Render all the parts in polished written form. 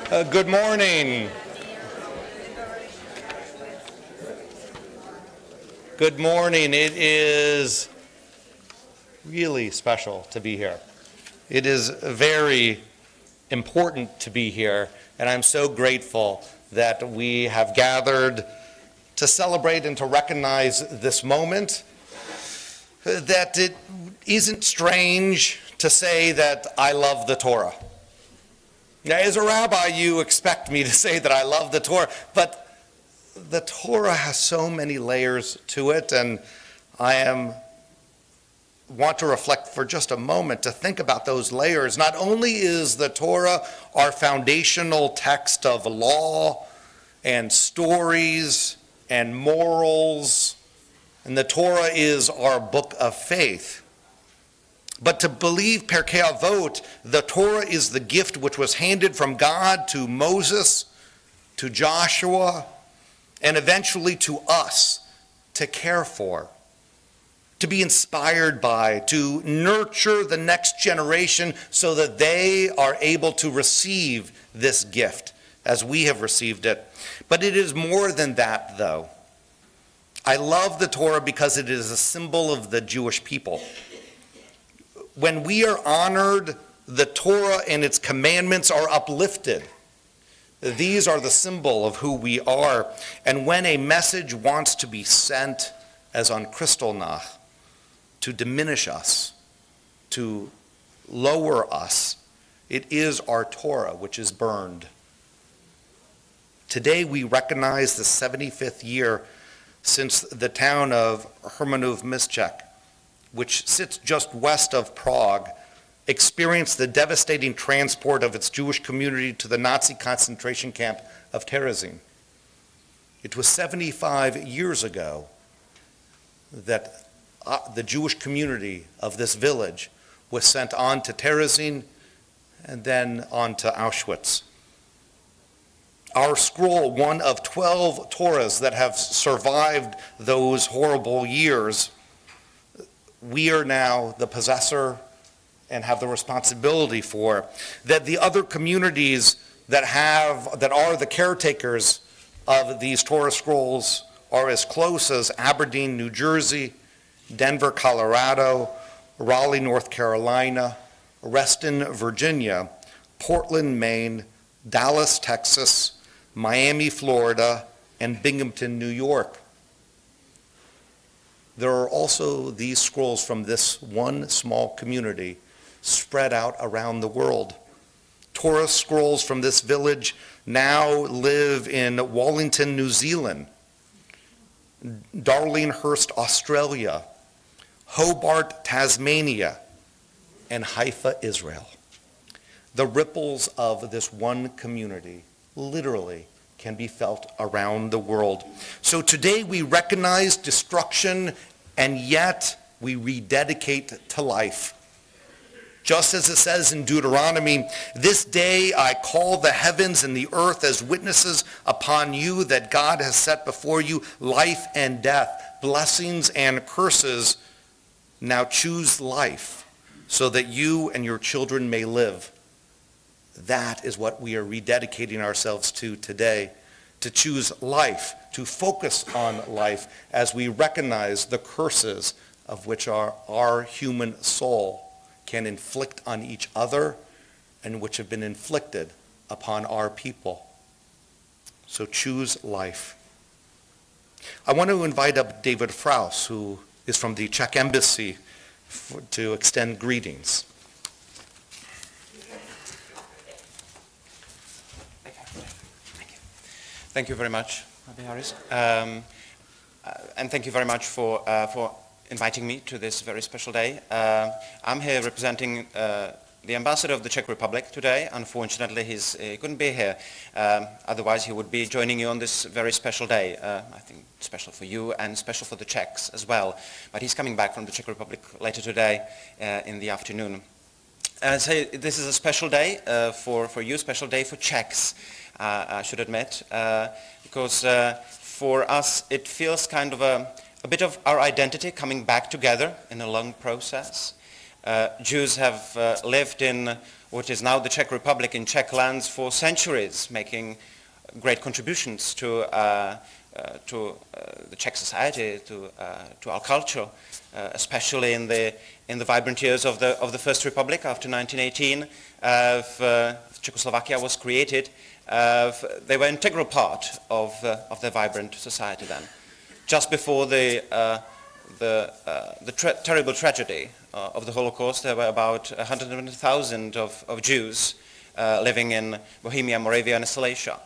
Good morning. Good morning. It is really special to be here. It is very important to be here, and I'm so grateful that we have gathered to celebrate and to recognize this moment, that it isn't strange to say that I love the Torah. Now, as a rabbi, you expect me to say that I love the Torah, but the Torah has so many layers to it, and I want to reflect for just a moment to think about those layers. Not only is the Torah our foundational text of law and stories and morals, and the Torah is our book of faith, but to believe Pirkei Avot, the Torah is the gift which was handed from God to Moses, to Joshua, and eventually to us to care for, to be inspired by, to nurture the next generation so that they are able to receive this gift as we have received it. But it is more than that, though. I love the Torah because it is a symbol of the Jewish people. When we are honored, the Torah and its commandments are uplifted. These are the symbol of who we are. And when a message wants to be sent, as on Kristallnacht, to diminish us, to lower us, it is our Torah which is burned. Today we recognize the 75th year since the town of Hermanuv Mestec, which sits just west of Prague, experienced the devastating transport of its Jewish community to the Nazi concentration camp of Terezin. It was 75 years ago that the Jewish community of this village was sent on to Terezin and then on to Auschwitz. Our scroll, one of 12 Torahs that have survived those horrible years, we are now the possessor and have the responsibility for, that the other communities that are the caretakers of these Torah scrolls are as close as Aberdeen, New Jersey, Denver, Colorado, Raleigh, North Carolina, Reston, Virginia, Portland, Maine, Dallas, Texas, Miami, Florida, and Binghamton, New York. There are also these scrolls from this one small community spread out around the world. Torah scrolls from this village now live in Wellington, New Zealand, Darlinghurst, Australia, Hobart, Tasmania, and Haifa, Israel. The ripples of this one community literally can be felt around the world. So today we recognize destruction, and yet we rededicate to life. Just as it says in Deuteronomy, "This day I call the heavens and the earth as witnesses upon you that God has set before you life and death, blessings and curses. Now choose life so that you and your children may live." That is what we are rededicating ourselves to today, to choose life, to focus on life as we recognize the curses of which our human soul can inflict on each other and which have been inflicted upon our people. So choose life. I want to invite up David Fraus, who is from the Czech Embassy, to extend greetings. Thank you very much, Rabbi Harris. And thank you very much for inviting me to this very special day. I'm here representing the ambassador of the Czech Republic today. Unfortunately, he couldn't be here. Otherwise, he would be joining you on this very special day. I think special for you and special for the Czechs as well. But he's coming back from the Czech Republic later today in the afternoon. So this is a special day for you, special day for Czechs, I should admit, because for us it feels kind of a bit of our identity coming back together in a long process. Jews have lived in what is now the Czech Republic, in Czech lands, for centuries, making great contributions to the Czech society, to our culture, especially in the vibrant years of the First Republic after 1918. Czechoslovakia was created. They were an integral part of the vibrant society then. Just before the terrible tragedy of the Holocaust, there were about 120,000 of Jews living in Bohemia, Moravia, and Silesia,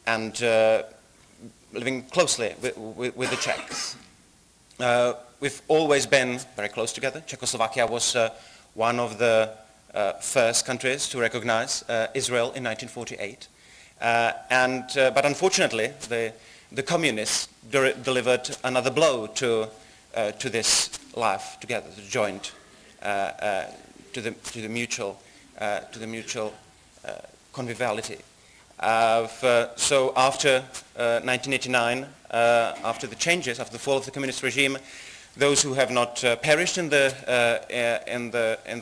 and living closely with the Czechs. We've always been very close together. Czechoslovakia was one of the first countries to recognize Israel in 1948. But unfortunately, the communists delivered another blow to this life together, the joint, to the mutual conviviality. So after 1989, after the changes, after the fall of the communist regime, those who have not perished in the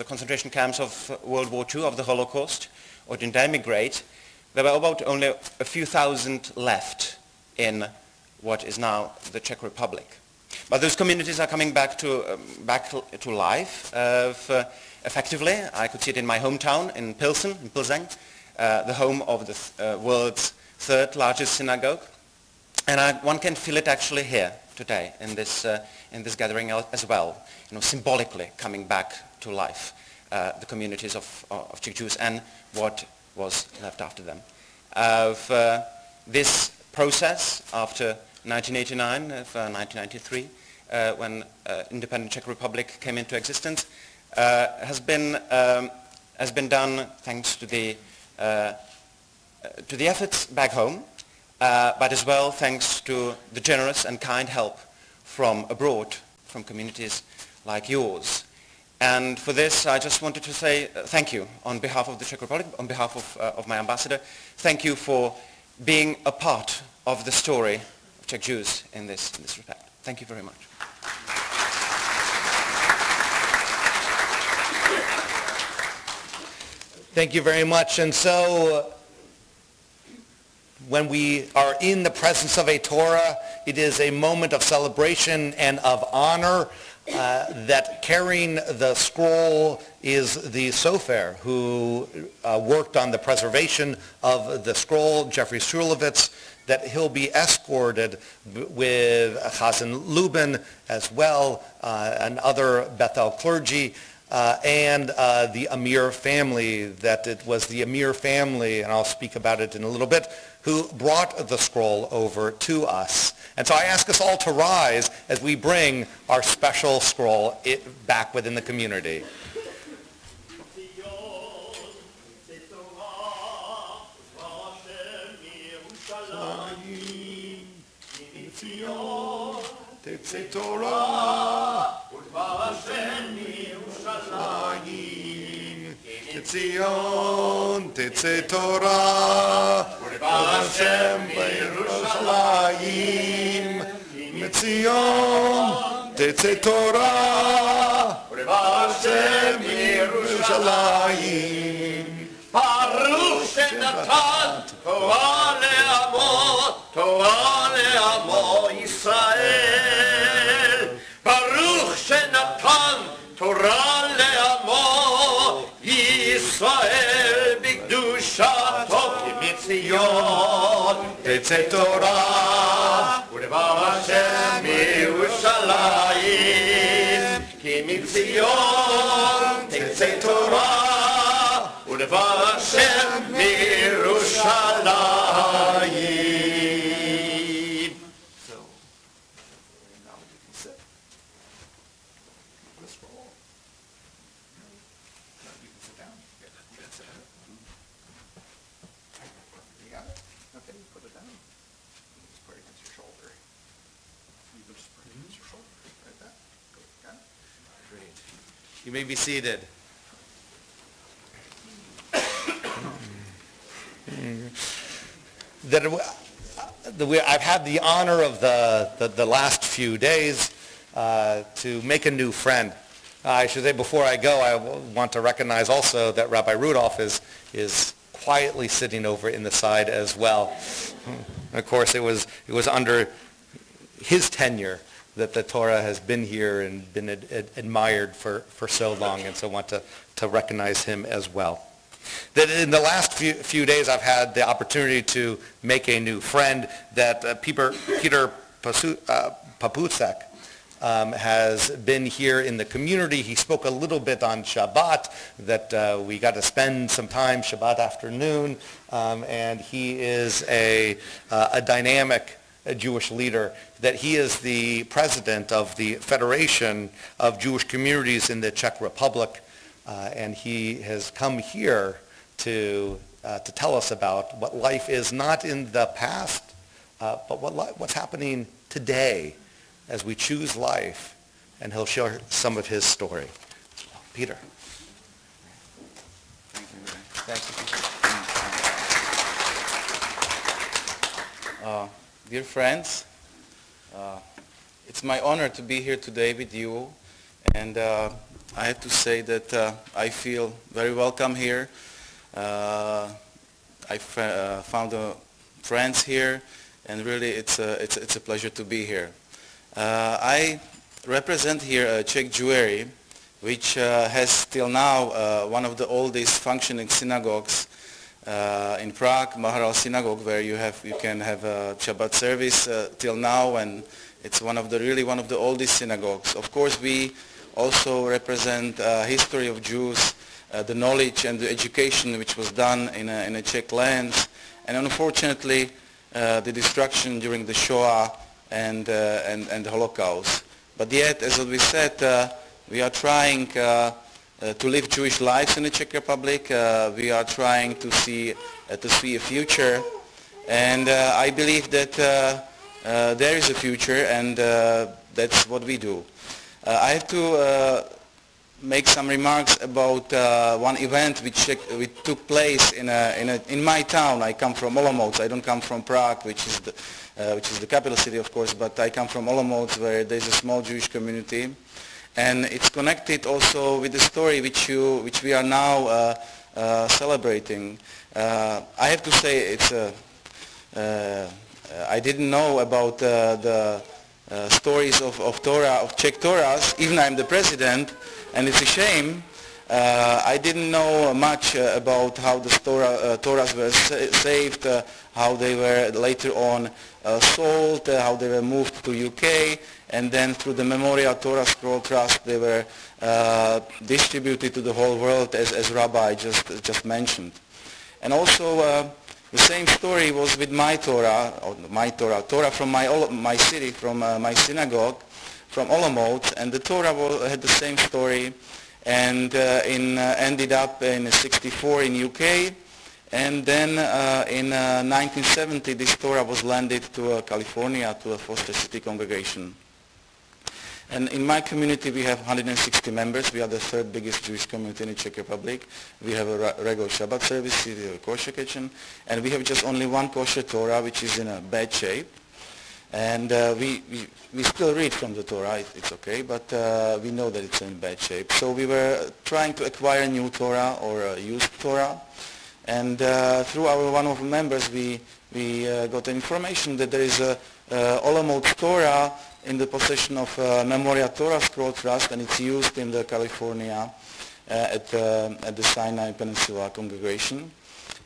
concentration camps of World War II, of the Holocaust, or didn't emigrate, there were about only a few thousand left in what is now the Czech Republic. But those communities are coming back to life effectively. I could see it in my hometown in Pilsen, in Plzeň, the home of the world's third largest synagogue, and one can feel it actually here today in this gathering as well. You know, symbolically coming back to life, the communities of Czech Jews and what was left after them. This process after 1989, 1993, when independent Czech Republic came into existence, has been done thanks to the efforts back home, but as well thanks to the generous and kind help from abroad, from communities like yours. And for this, I just wanted to say thank you on behalf of the Czech Republic, on behalf of my ambassador. Thank you for being a part of the story of Czech Jews in this respect. Thank you very much. Thank you very much. And so, when we are in the presence of a Torah, it is a moment of celebration and of honor. That carrying the scroll is the Sofer who worked on the preservation of the scroll, Jeffrey Shulevitz, that he'll be escorted with Chazan Lubin as well, and other Bethel clergy, and the Amir family, that it was the Amir family, and I'll speak about it in a little bit, who brought the scroll over to us. And so I ask us all to rise as we bring our special scroll back within the community. Tzion, Titze Torah, Hashem Yerushalayim, Tzion, Titze Torah, Hashem Yerushalayim. Baruch Shenatan Torah le'amo Yisrael. Baruch Shenatan Torah le'amo Yisrael b'kedushato Mitzion Titze Torah u'levar Hashem Yerushalayim ki Mitzion Titze Torah u'levar Hashem Yerushalayim. So, now you can sit. Let's roll. You can sit down. That's it. You got it? Okay, put it down. Just put it against your shoulder. You can just put it against your shoulder. Right there. Got it? Great. You may be seated. I've had the honor of the last few days to make a new friend. I should say before I go, I want to recognize also that Rabbi Rudolph is quietly sitting over in the side as well. Of course, it was under his tenure that the Torah has been here and been admired for so long, and so I want to recognize him as well. That in the last few days I've had the opportunity to make a new friend, that Petr Papoušek has been here in the community. He spoke a little bit on Shabbat, that we got to spend some time Shabbat afternoon, and he is a dynamic Jewish leader, that he is the president of the Federation of Jewish Communities in the Czech Republic, and he has come here to tell us about what life is, not in the past, but what's happening today as we choose life, and he'll share some of his story. Peter. Thank you. Dear friends, it's my honor to be here today with you, and I have to say that I feel very welcome here. I found friends here, and really it's a pleasure to be here. I represent here Czech Jewry, which has till now one of the oldest functioning synagogues in Prague, Maharal Synagogue, where you can have a Shabbat service till now, and it's one of the oldest synagogues. Of course, we also represent history of Jews, the knowledge and the education which was done in a Czech land, and unfortunately the destruction during the Shoah and the Holocaust. But yet, as we said, we are trying to live Jewish lives in the Czech Republic. We are trying to see a future, and I believe that there is a future, and that's what we do. I have to make some remarks about one event which took place in my town. I come from Olomouc. I don't come from Prague, which is the capital city, of course, but I come from Olomouc, where there's a small Jewish community, and it's connected also with the story which we are now celebrating. I have to say I didn't know about the stories of Torah, of Czech Torahs. Even I'm the president, and it's a shame. I didn't know much about how the Torahs were saved, how they were later on sold, how they were moved to UK, and then through the Memorial Torah Scroll Trust they were distributed to the whole world, as Rabbi just mentioned. And also the same story was with my Torah, Torah from my city, from my synagogue, from Olomouc, and the Torah had the same story, and ended up in '64 in UK, and then in 1970 this Torah was landed to California, to a Foster City congregation. And in my community we have 160 members. We are the third biggest Jewish community in the Czech Republic. We have a regular Shabbat service, we have a kosher kitchen, and we have just only one kosher Torah, which is in a bad shape. And we still read from the Torah, it's okay, but we know that it's in bad shape. So we were trying to acquire a new Torah, or a used Torah, and through one of our members we got information that there is a Olomouc Torah in the possession of Memorial Torah Scroll Trust, and it's used in the California at the Sinai Peninsula congregation.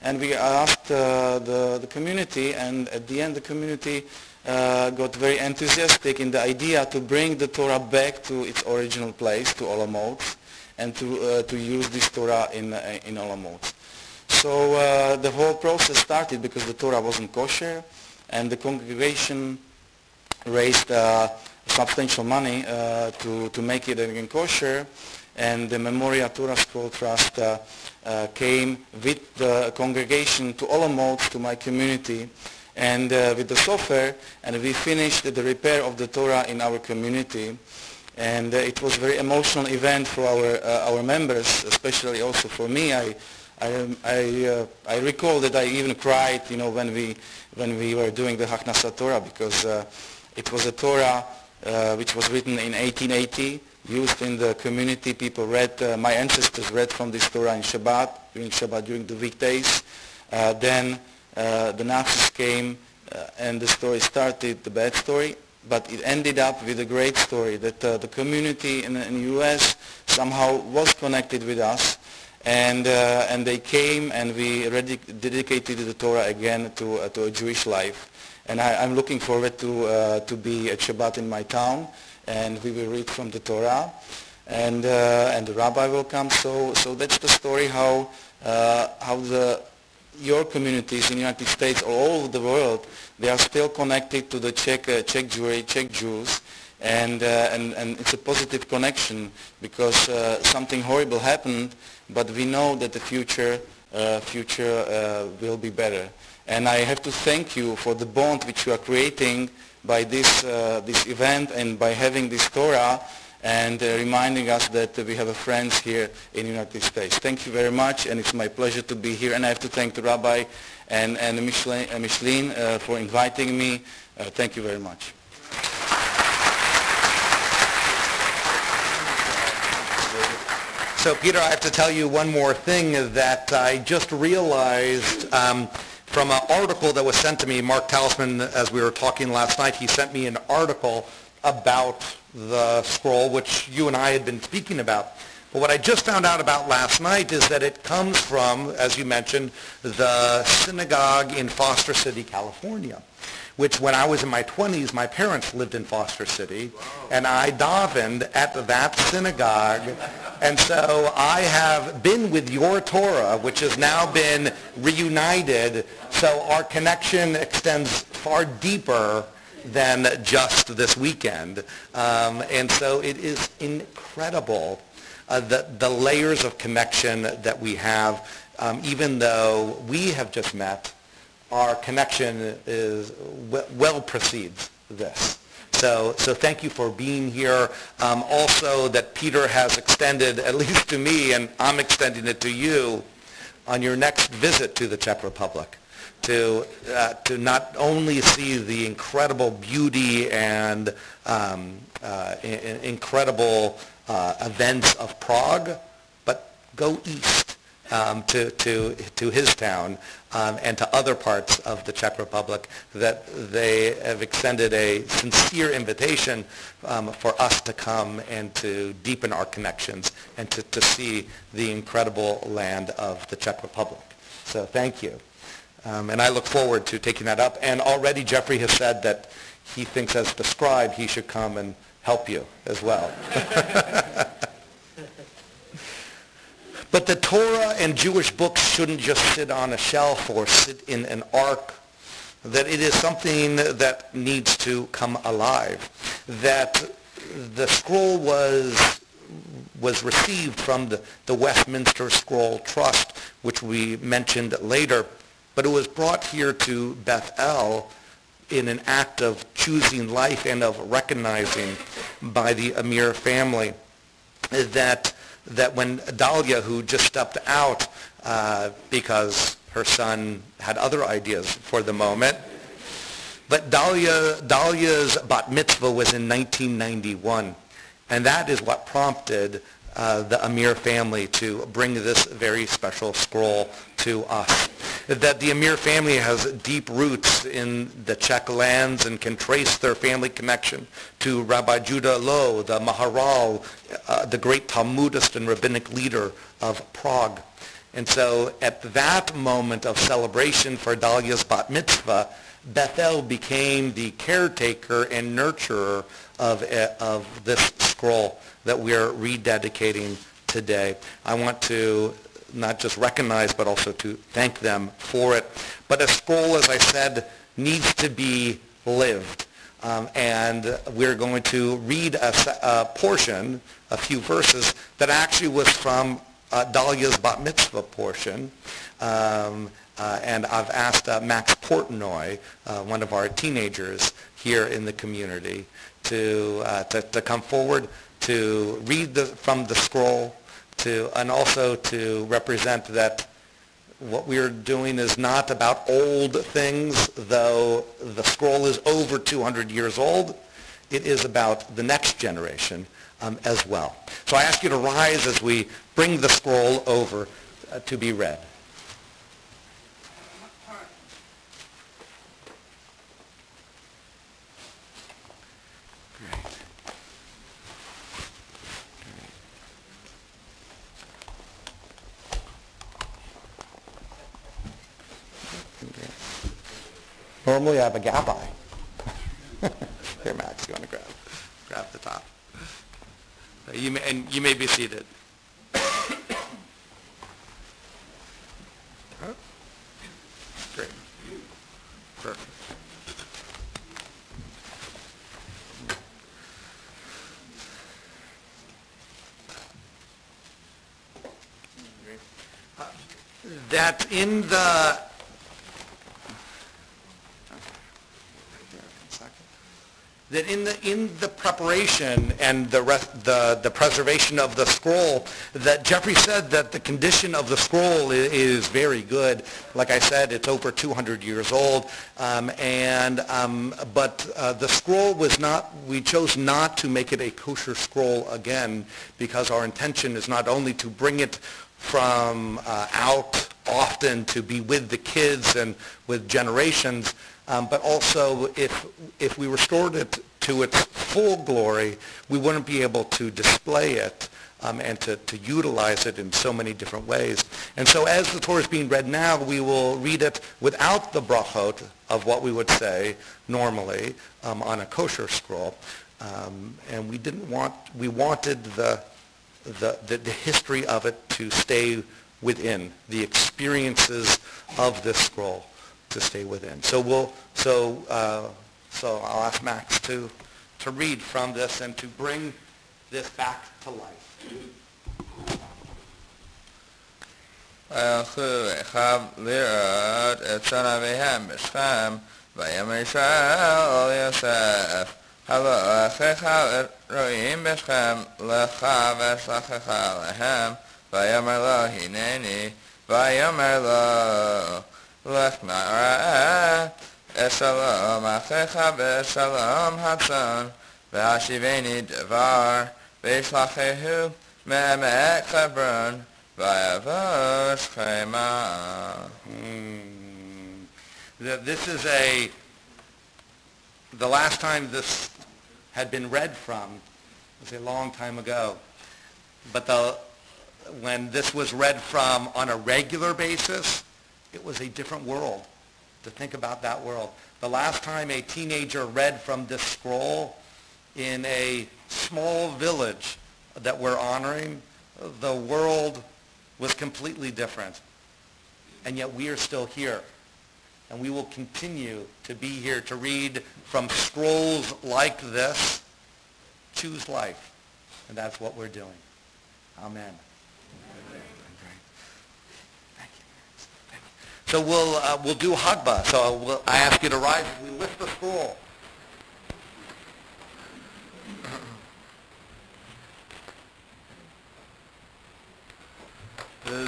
And we asked the community, and at the end the community got very enthusiastic in the idea to bring the Torah back to its original place, to Olomouc, and to use this Torah in Olomouc. So the whole process started because the Torah wasn't kosher, and the congregation raised substantial money to make it again kosher, and the Memorial Torah Scroll Trust came with the congregation to Olomouc, to my community, and with the software, and we finished the repair of the Torah in our community. And it was a very emotional event for our members, especially also for me. I recall that I even cried, when we were doing the Hachnasat Torah, because it was a Torah which was written in 1880 used in the community. People read, my ancestors read from this Torah in Shabbat, during the weekdays. Then the Nazis came and the story started, the bad story, but it ended up with a great story that the community in the U.S. somehow was connected with us, and they came and we dedicated the Torah again to a Jewish life. And I'm looking forward to be at Shabbat in my town, and we will read from the Torah, and the rabbi will come. So that's the story how your communities in the United States or all over the world, they are still connected to the Czech Jewry, Czech Jews, and it's a positive connection because something horrible happened, but we know that the future will be better. And I have to thank you for the bond which you are creating by this event and by having this Torah and reminding us that we have friends here in the United States. Thank you very much, and it's my pleasure to be here. And I have to thank the Rabbi and Micheline for inviting me. Thank you very much. So Peter, I have to tell you one more thing that I just realized from an article that was sent to me. Mark Talisman, as we were talking last night, he sent me an article about the scroll, which you and I had been speaking about. But what I just found out about last night is that it comes from, as you mentioned, the synagogue in Foster City, California, which when I was in my 20s, my parents lived in Foster City, and I davened at that synagogue. And so I have been with your Torah, which has now been reunited, so our connection extends far deeper than just this weekend. And so it is incredible, the layers of connection that we have. Even though we have just met, our connection is well precedes this. So thank you for being here. Also that Peter has extended, at least to me, and I'm extending it to you, on your next visit to the Czech Republic, to not only see the incredible beauty and incredible events of Prague, but go east to his town and to other parts of the Czech Republic, that they have extended a sincere invitation for us to come and to deepen our connections and to see the incredible land of the Czech Republic. So thank you. And I look forward to taking that up. And already Jeffrey has said that he thinks as the scribe he should come and help you as well. But the Torah and Jewish books shouldn't just sit on a shelf or sit in an ark, that it is something that needs to come alive, that the scroll was received from the Westminster Scroll Trust, which we mentioned later, but it was brought here to Bethel in an act of choosing life and of recognizing by the Amir family that when Dahlia, who just stepped out because her son had other ideas for the moment, but Dahlia's bat mitzvah was in 1991, and that is what prompted the Amir family to bring this very special scroll to us. That the Amir family has deep roots in the Czech lands and can trace their family connection to Rabbi Judah Loew, the Maharal, the great Talmudist and rabbinic leader of Prague. And so at that moment of celebration for Dahlia's bat mitzvah, Bethel became the caretaker and nurturer of this scroll that we are rededicating today. I want to not just recognize, but also to thank them for it. But a scroll, as I said, needs to be lived. And we're going to read a portion, a few verses, that actually was from Dahlia's bat mitzvah portion. And I've asked Max Portnoy, one of our teenagers here in the community, to come forward to read from the scroll, and also to represent that what we are doing is not about old things, though the scroll is over 200 years old. It is about the next generation as well. So I ask you to rise as we bring the scroll over to be read. Normally I have a gap eye. Here, Max, you want to grab the top? You may be seated. Great. Perfect. That in the preparation and the preservation of the scroll, that Jeffrey said that the condition of the scroll is very good. Like I said, it's over 200 years old, but the scroll was not. We chose not to make it a kosher scroll again, because our intention is not only to bring it from out often to be with the kids and with generations, but also if we restored it to its full glory, we wouldn't be able to display it and to utilize it in so many different ways. And so as the Torah is being read now, we will read it without the brachot of what we would say normally on a kosher scroll. And we wanted the history of it to stay within, the experiences of this scroll to stay within. So I'll ask Max to read from this and to bring this back to life. ויאמר לו הנני ויאמר לו לך נערה אשלום אחיך בשלום הצאן והשיבני דבר וישלחהו מעמק חברון ויבוא שכמה. This is the last time this had been read from was a long time ago, but when this was read from on a regular basis, it was a different world. To think about that world. The last time a teenager read from this scroll in a small village that we're honoring, the world was completely different. And yet we are still here. And we will continue to be here to read from scrolls like this. Choose life. And that's what we're doing. Amen. So we'll do Hagba. So I ask you to rise as we lift the scroll. We'll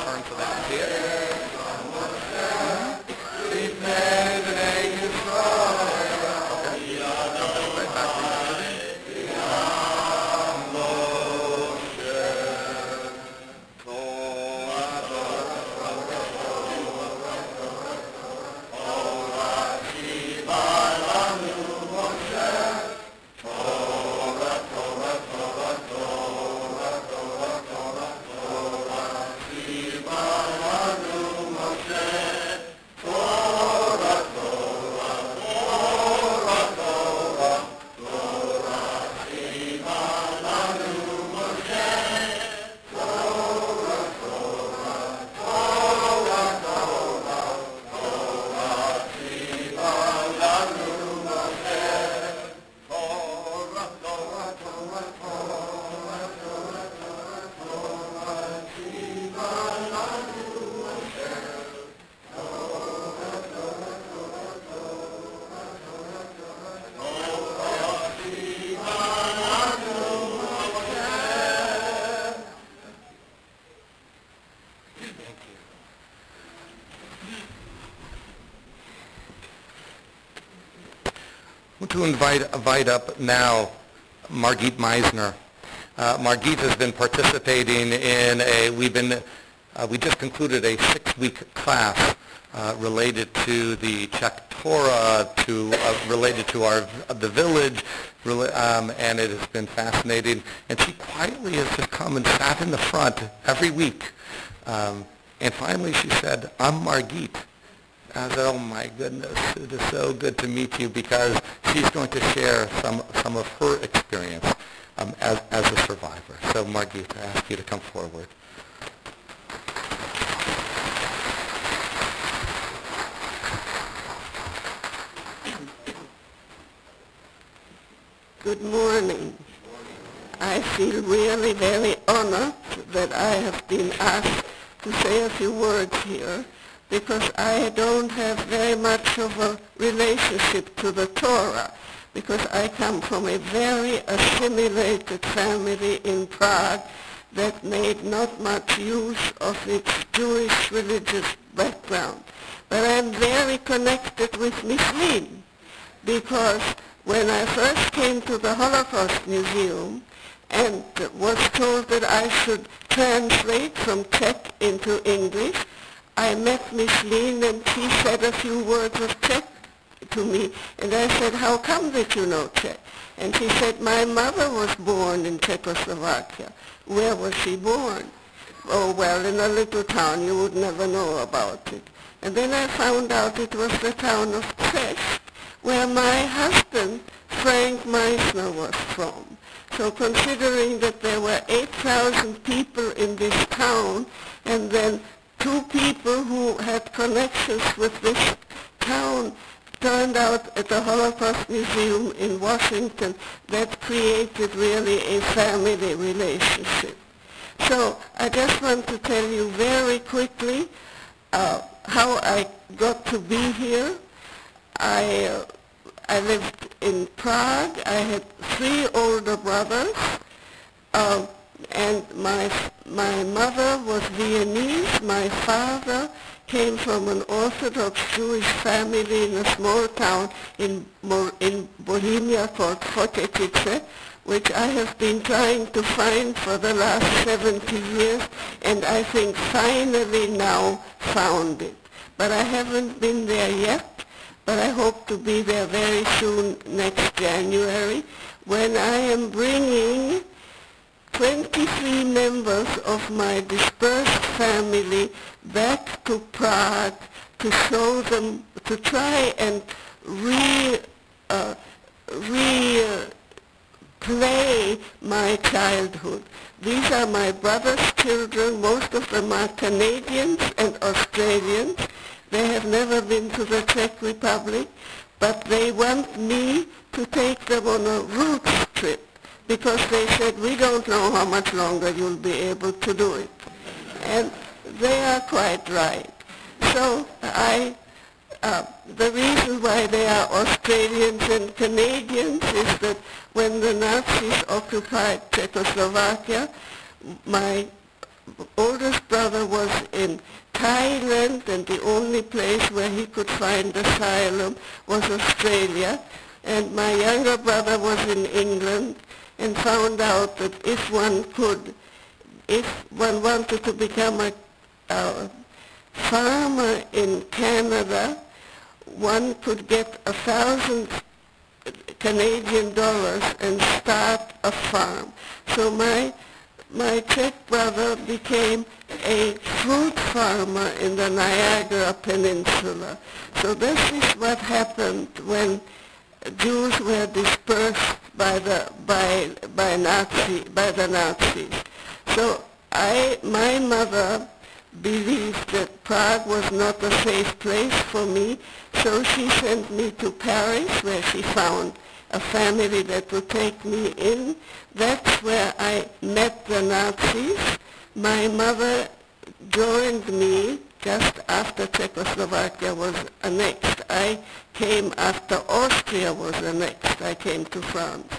turn to that here. want to invite up now Margit Meisner. Margit has been participating in we just concluded a 6-week class related to the Czech Torah, related to the village, and it has been fascinating. And she quietly has just come and sat in the front every week. And finally she said, "I'm Margit." I said, "Oh my goodness, it is so good to meet you," because she's going to share some of her experience as a survivor. So Margit, I ask you to come forward. Good morning. I feel really very honored that I have been asked to say a few words here, because I don't have very much of a relationship to the Torah, because I come from a very assimilated family in Prague that made not much use of its Jewish religious background. But I'm very connected with Mislin, because when I first came to the Holocaust Museum and was told that I should translate from Czech into English, I met Mislin and she said a few words of Czech to me. And I said, "How come that you know Czech?" And she said, "My mother was born in Czechoslovakia." "Where was she born?" "Oh, well, in a little town. You would never know about it." And then I found out it was the town of Czech, where my husband, Frank Meisner, was from. So considering that there were 8,000 people in this town, and then 2 people who had connections with this town turned out at the Holocaust Museum in Washington, that created really a family relationship. So I just want to tell you very quickly how I got to be here. I lived in Prague. I had 3 older brothers, and my mother was Viennese. My father came from an Orthodox Jewish family in a small town in Bohemia called Chodetice, which I have been trying to find for the last 70 years, and I think finally now found it. But I haven't been there yet. But I hope to be there very soon, next January, when I am bringing 23 members of my dispersed family back to Prague to show them, to try and replay my childhood. These are my brother's children. Most of them are Canadians and Australians. They have never been to the Czech Republic, but they want me to take them on a roots trip, because they said, "We don't know how much longer you'll be able to do it." And they are quite right. So the reason why they are Australians and Canadians is that when the Nazis occupied Czechoslovakia, my oldest brother was in Thailand, and the only place where he could find asylum was Australia. And my younger brother was in England and found out that if one wanted to become a farmer in Canada, one could get 1,000 Canadian dollars and start a farm. So my Czech brother became a fruit farmer in the Niagara Peninsula. So this is what happened when Jews were dispersed by the Nazis. So my mother believed that Prague was not a safe place for me, so she sent me to Paris, where she found a family that would take me in. That's where I met the Nazis. My mother joined me just after Czechoslovakia was annexed. I came after Austria was annexed. I came to France.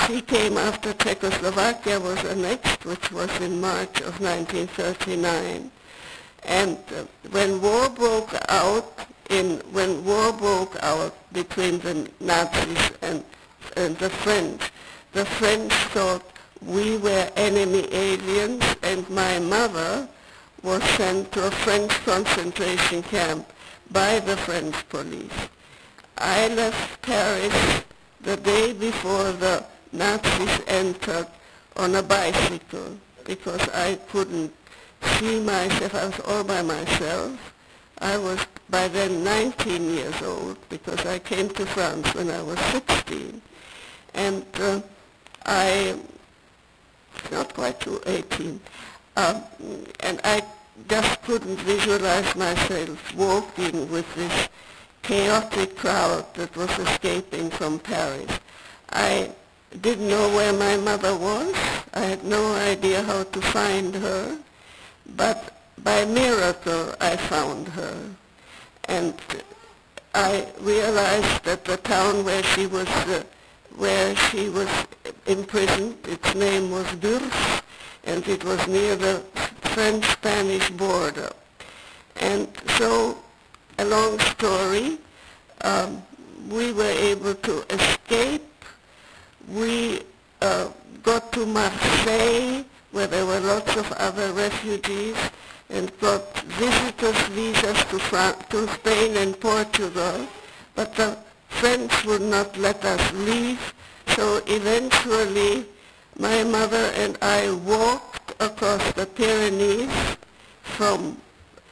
She came after Czechoslovakia was annexed, which was in March of 1939. And when war broke out when war broke out between the Nazis and the French thought we were enemy aliens, and my mother was sent to a French concentration camp by the French police. I left Paris the day before the Nazis entered on a bicycle because I couldn't see myself. I was all by myself. I was by then 19 years old because I came to France when I was 16. And not quite to 18. And I just couldn't visualize myself walking with this chaotic crowd that was escaping from Paris. I didn't know where my mother was. I had no idea how to find her. But by miracle, I found her. And I realized that the town where she was imprisoned, its name was Durs, and it was near the French-Spanish border. And so, a long story, we were able to escape. We got to Marseille, where there were lots of other refugees, and got visitors' visas to Spain and Portugal, but the French would not let us leave, so eventually my mother and I walked across the Pyrenees from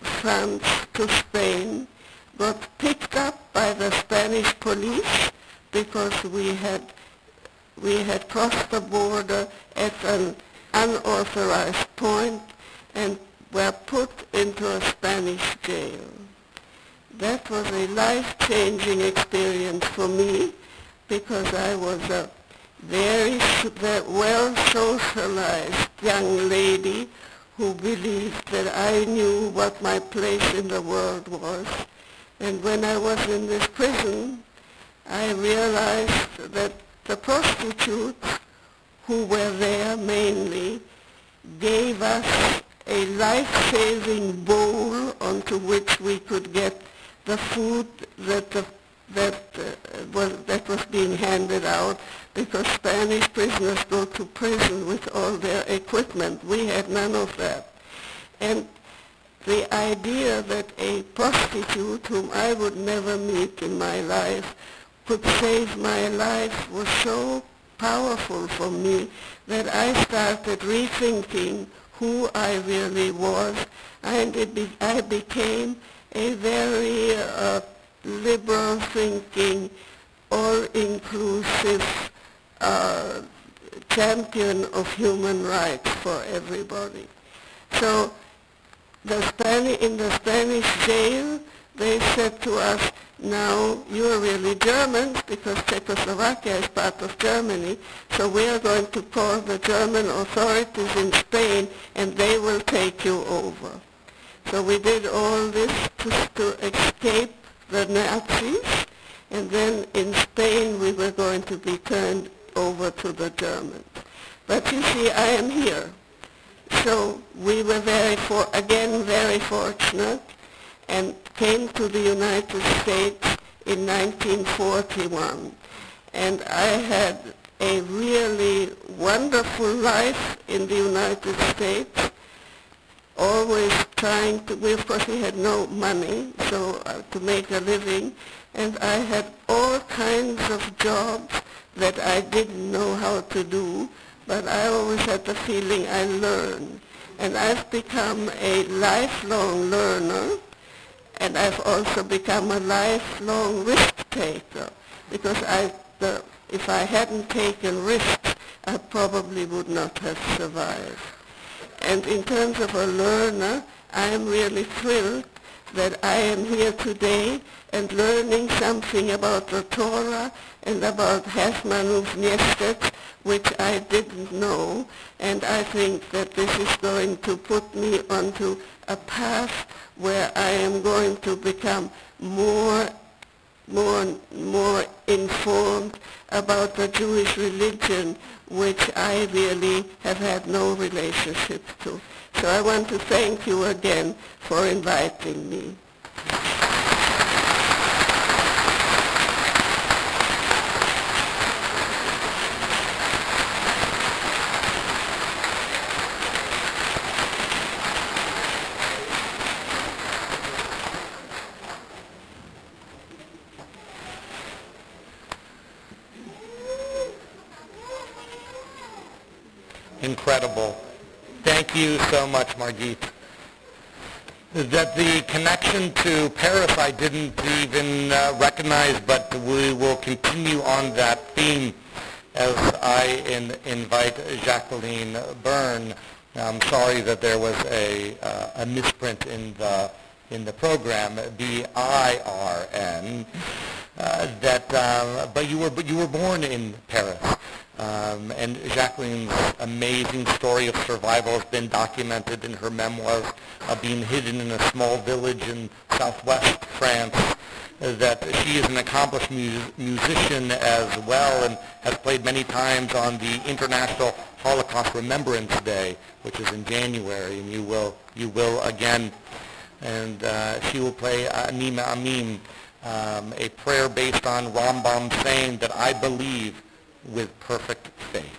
France to Spain, got picked up by the Spanish police because we had crossed the border at an unauthorized point and were put into a Spanish jail. That was a life-changing experience for me because I was a very well-socialized young lady who believed that I knew what my place in the world was. And when I was in this prison, I realized that the prostitutes who were there mainly gave us a life-saving bowl onto which we could get the food that was being handed out, because Spanish prisoners go to prison with all their equipment. We had none of that. And the idea that a prostitute whom I would never meet in my life could save my life was so powerful for me that I started rethinking who I really was, and I became a very liberal thinking, all-inclusive champion of human rights for everybody. So in the Spanish jail, they said to us, now you're really Germans because Czechoslovakia is part of Germany, so we are going to call the German authorities in Spain and they will take you over. So we did all this to escape the Nazis, and then in Spain we were going to be turned over to the Germans. But you see, I am here. So we were very fortunate and came to the United States in 1941. And I had a really wonderful life in the United States, always trying to, of course we had no money so to make a living, and I had all kinds of jobs that I didn't know how to do, but I always had the feeling I learned. And I've become a lifelong learner, and I've also become a lifelong risk taker, because if I hadn't taken risks, I probably would not have survived. And in terms of a learner, I am really thrilled that I am here today and learning something about the Torah and about Hermanuv Mestec, which I didn't know, and I think that this is going to put me onto a path where I am going to become more informed about the Jewish religion, which I really have had no relationship to. So I want to thank you again for inviting me. incredible. Thank you so much, Margit. That the connection to Paris I didn't even recognize, but we will continue on that theme as I invite Jacqueline Byrne. I'm sorry that there was a misprint in the program, B-I-R-N. But you were born in Paris. And Jacqueline's amazing story of survival has been documented in her memoirs of being hidden in a small village in southwest France, that she is an accomplished musician as well and has played many times on the International Holocaust Remembrance Day, which is in January, and you will again. And she will play Anima Amim, a prayer based on Rambam's saying that I believe with perfect faith.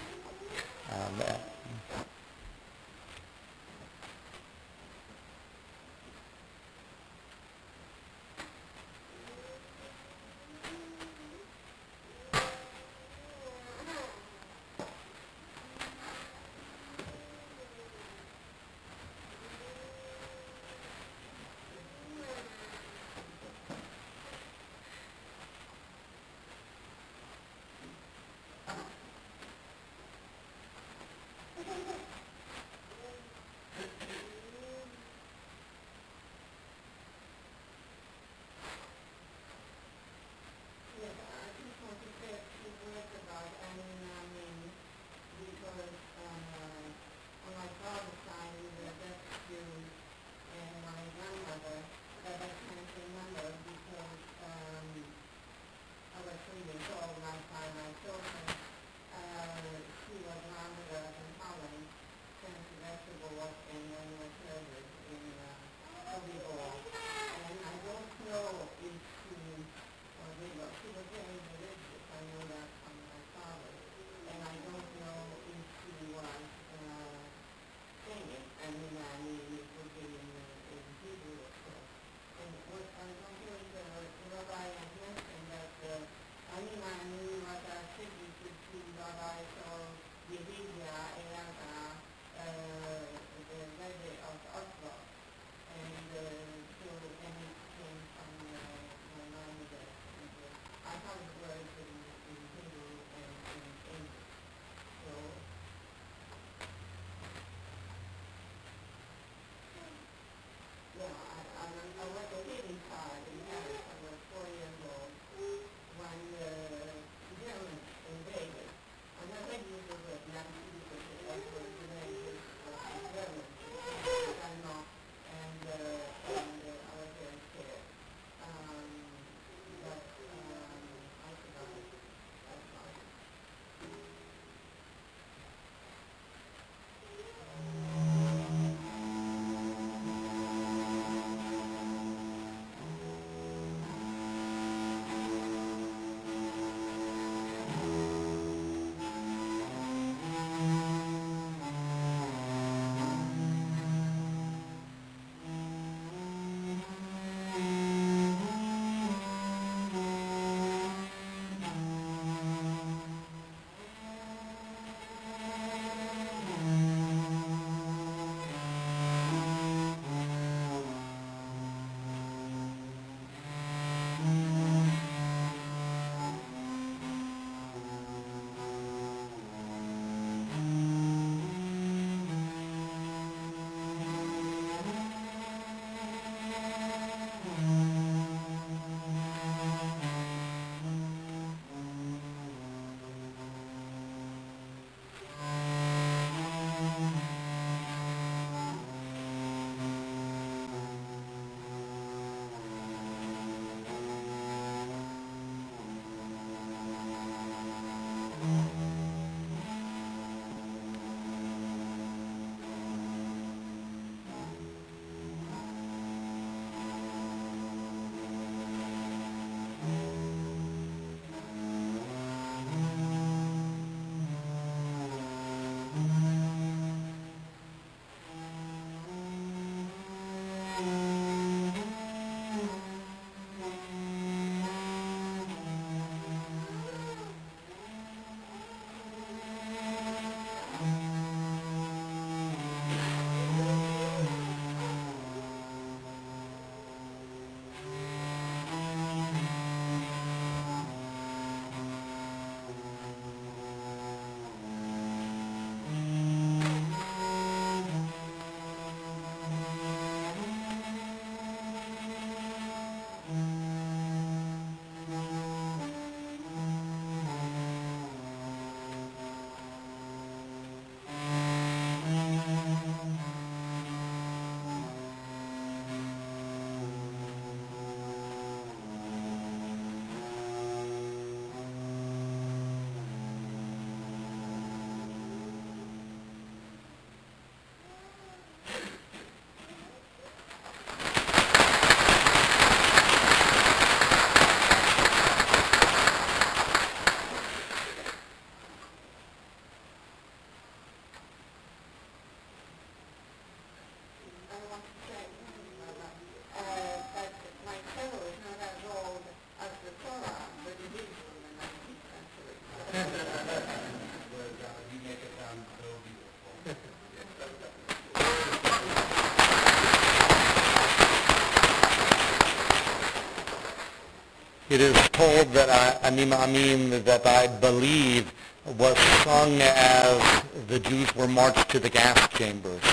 It is told that Ani Ma'amim, that I believe, was sung as the Jews were marched to the gas chambers,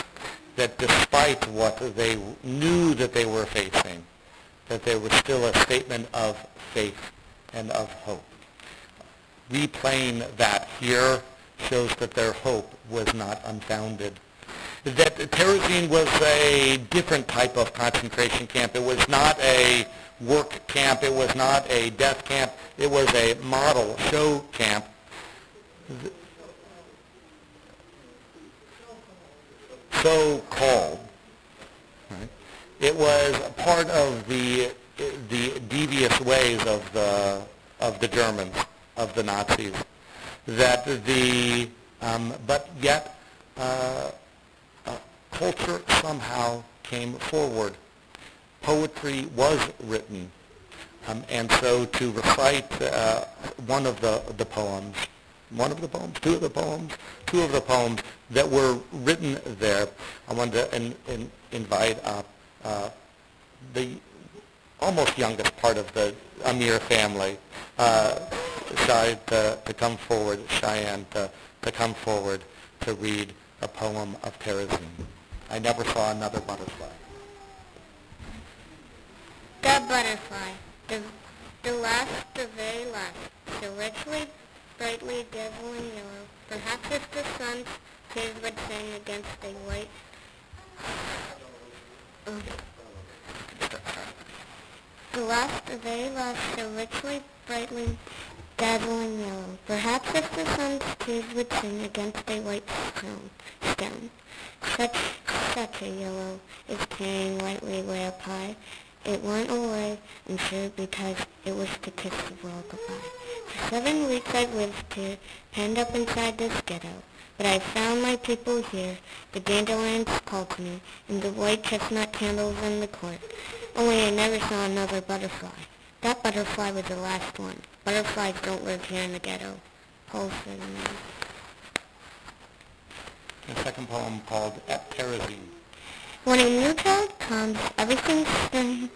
that despite what they knew that they were facing, that there was still a statement of faith and of hope. Replaying that here shows that their hope was not unfounded. That Terezin was a different type of concentration camp. It was not a work camp. It was not a death camp. It was a model show camp. So-called. Right? It was part of the devious ways of the Germans, of the Nazis, that but yet culture somehow came forward. Poetry was written, and so to recite two of the poems that were written there, I wanted to invite the almost youngest part of the Amir family, Cheyenne, to come forward to read a poem of Terezin. I never saw another butterfly. The butterfly, the last, the very last, so richly, brightly dazzling yellow, perhaps if the sun's tears would sing against a white. The last, the very last, so richly, brightly dazzling yellow, perhaps if the sun's tears would sing against a white stone. Such a yellow is carrying lightly way up high. It went away, and sure, because it was to kiss the world goodbye. For 7 weeks I've lived here, penned up inside this ghetto. But I found my people here, the dandelions called me, and the white chestnut candles in the court. Only I never saw another butterfly. That butterfly was the last one. Butterflies don't live here in the ghetto. Paul said The second poem called At Terezin. When a new child comes, everything seems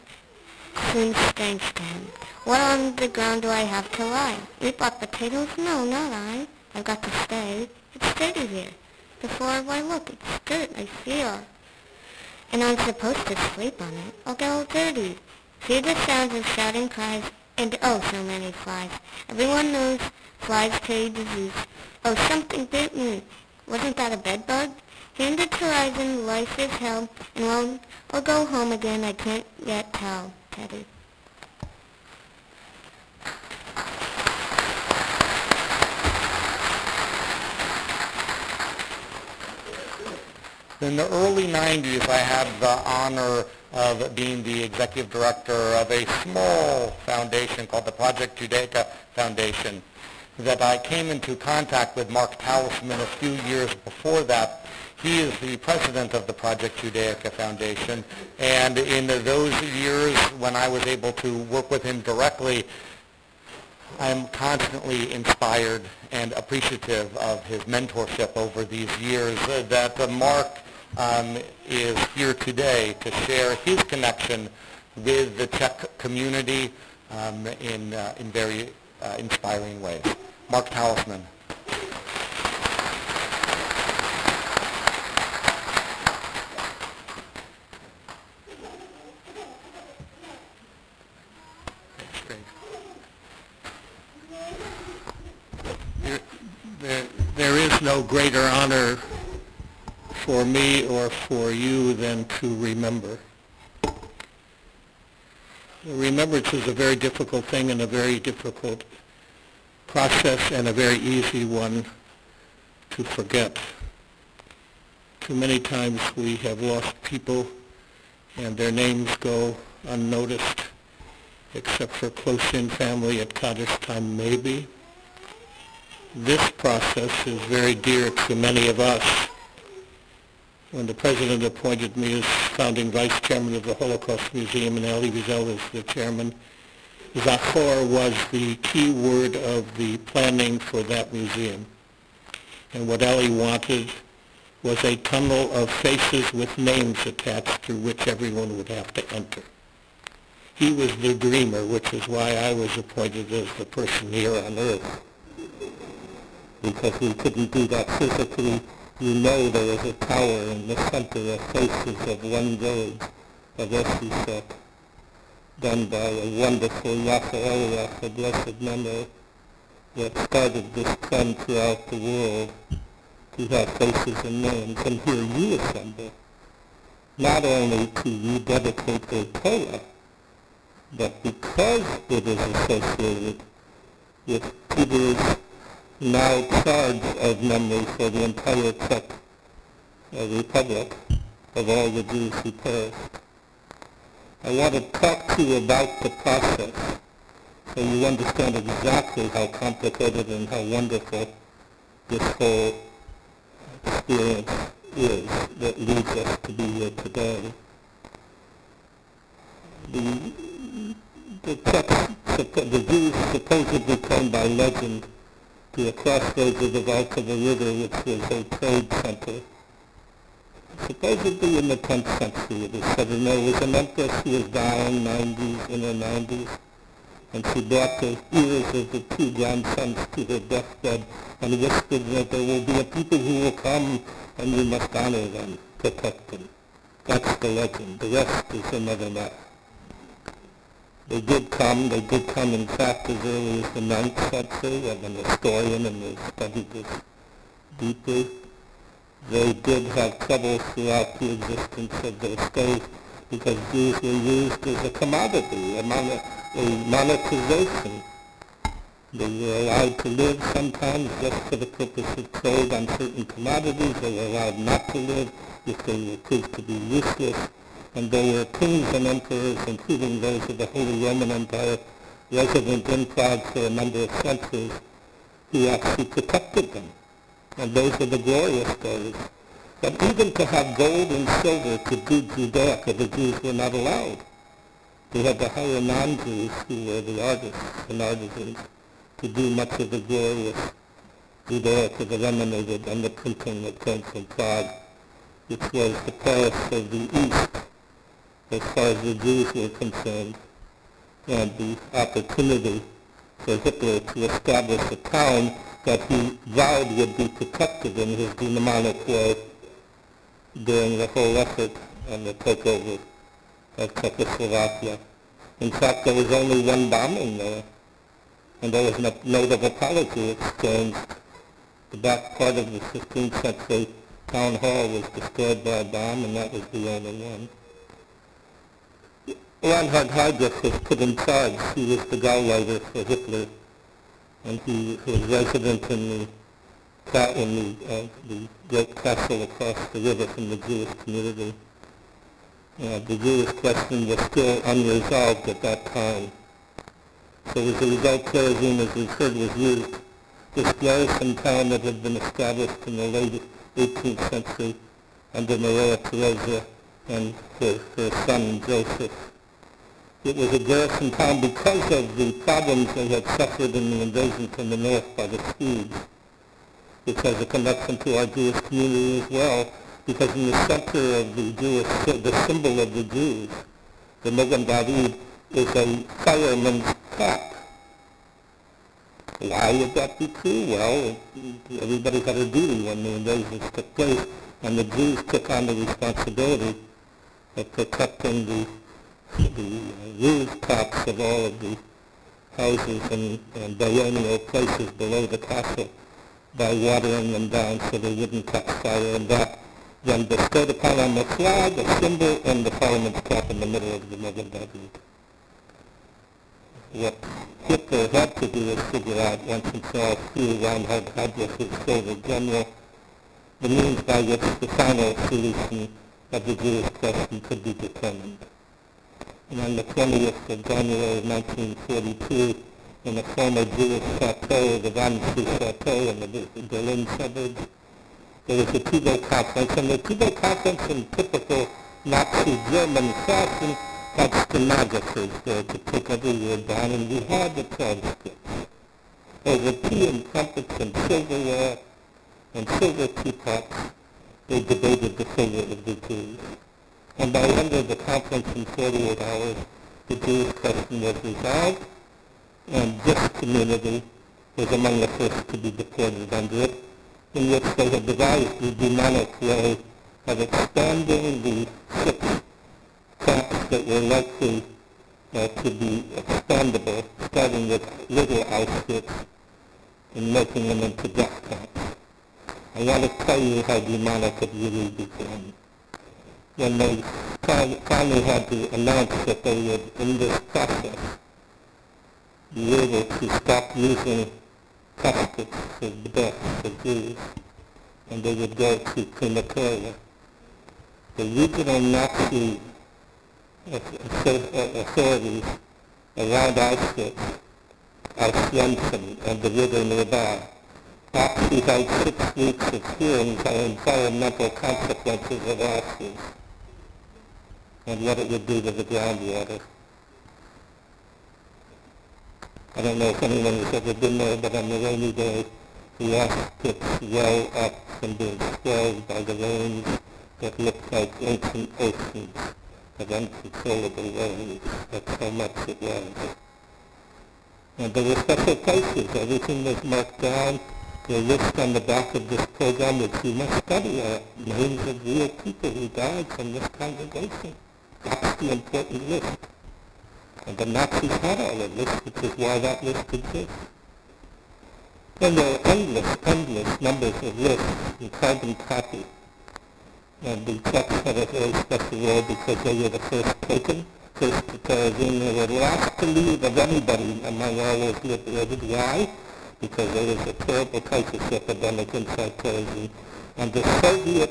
strange to him. What on the ground do I have to lie? Eat black potatoes? No, not I. I've got to stay. It's dirty here. The floor, why look, it's dirt, I feel. And I'm supposed to sleep on it. I'll get all dirty. Hear the sounds of shouting cries, and oh, so many flies. Everyone knows flies carry disease. Oh, something bit me. Wasn't that a bed bug? Here in the Terezin, life is hell, and when I'll go home again, I can't yet tell, Teddy. In the early 90s, I had the honor of being the executive director of a small foundation called the Project Judaica Foundation, that I came into contact with Mark Talisman a few years before that. He is the president of the Project Judaica Foundation, and in those years when I was able to work with him directly, I'm constantly inspired and appreciative of his mentorship over these years, that Mark is here today to share his connection with the Czech community in very inspiring ways. Mark Talisman. There is no greater honor for me or for you than to remember. Remembrance is a very difficult thing and a very difficult process and a very easy one to forget. Too many times we have lost people and their names go unnoticed, except for close-in family at Kaddish time maybe. This process is very dear to many of us. When the President appointed me as founding Vice Chairman of the Holocaust Museum and Elie Wiesel as the Chairman, Zachor was the key word of the planning for that museum. And what Elie wanted was a tunnel of faces with names attached through which everyone would have to enter. he was the dreamer, which is why I was appointed as the person here on earth. Because we couldn't do that physically. You know there is a tower in the center of faces of one village of Theresienstadt, done by a wonderful Raphael, a blessed memory, that started this trend throughout the world to have faces and names. And here you assemble, not only to rededicate the Torah, but because it is associated with Peter's now charge of memory for the entire Czech Republic of all the Jews who perished. I want to talk to you about the process so you understand exactly how complicated and how wonderful this whole experience is that leads us to be here today. The Jews supposedly came by legend to a crossroads of the Volga River, which was a trade center. Supposedly in the 10th century, it is said, and there was an empress who was dying, in her 90s, and she brought the ears of the two grandsons to her deathbed and whispered that there will be a people who will come and you must honor them, protect them. That's the legend. The rest is another matter. They did come in fact as early as the 9th century. I'm an historian and have studied this deeply. They did have trouble throughout the existence of their state because Jews were used as a commodity, a monetization. They were allowed to live sometimes just for the purpose of trade on certain commodities. They were allowed not to live if they were proved to be useless. And there were kings and emperors, including those of the Holy Roman Empire, resident in Prague for a number of centuries, who actually protected them. And those are the glorious stories. But even to have gold and silver to do Judaica, the Jews were not allowed. They had to hire non-Jews who were the artists and artisans to do much of the glorious Judaica that emanated and the printing that came from Prague, which was the Paris of the East, as far as the Jews were concerned, and the opportunity for Hitler to establish a town that he vowed would be protected in his demonic way during the whole effort and the takeover of Czechoslovakia. In fact, there was only one bombing there, and there was no notable apology exchanged. The back part of the 15th century town hall was destroyed by a bomb, and that was the only one. Reinhard Heydrich was put in charge. He was the Gauleiter for Hitler, and he was resident in the great castle across the river from the Jewish community. The Jewish question was still unresolved at that time. So as a result, Terezin, as we said, was used. This garrison town that had been established in the late 18th century under Maria Teresa and her son Joseph. It was a garrison town because of the problems they had suffered in the invasion from the north by the Swedes, which has a connection to our Jewish community as well, because in the center of the symbol of the Jews, the Mogen David, is a fireman's cap. Why would that be true? Well, everybody had a duty when the invasions took place, and the Jews took on the responsibility of protecting the rooftops of all of the houses and baronial places below the castle by watering them down so they wouldn't catch fire, and that then bestowed upon them the flag, the symbol, and the parliament's cap in the middle of the Mogen David. What Hitler had to do is figure out once and for all through Reinhard Heydrich's silver general the means by which the final solution of the Jewish question could be determined. And on the 20th of January 1942, in the former Jewish chateau, the Wannsee Chateau in the Berlin suburbs, there was a Tebow conference, and the Tebow conference in typical Nazi German fashion had stenographers there to take every word down, and we had the transcripts. Over tea and trumpets and silverware and silver teapots, they debated the fate of the Jews. And by the end of the conference in 48 hours, the Jewish question was resolved, and this community was among the first to be deported under it, in which they had devised the demonic way of expanding the 6 camps that were likely to be expandable, starting with little Auschwitz and making them into death camps. I want to tell you how demonic it really began. When they finally had to announce that they would, in this process, be able to stop using caskets for death for Jews, and they would go to crematoria. The regional Nazi authorities around Auschwitz, Auschwitz and the river nearby, actually held 6 weeks of hearings on environmental consequences of Auschwitz and what it would do to the groundwater. I don't know if anyone has ever been there, but on the rainy day, the Auschwitz well up and being swelled by the rains that looked like ancient oceans of uncontrollable waves. That's how much it was. And there were special places. Everything was marked down. The list on the back of this program which you must study names of real people who died from this congregation. That's the important list. And the Nazis had all of this, which is why that list exists. And there are endless numbers of lists in carbon copy. And the Czechs had a very special role because they were the first taken, first to Terezin. They were last to leave of anybody among all those liberated. Why? Because there was a terrible typhus epidemic inside Terezin. And the Soviet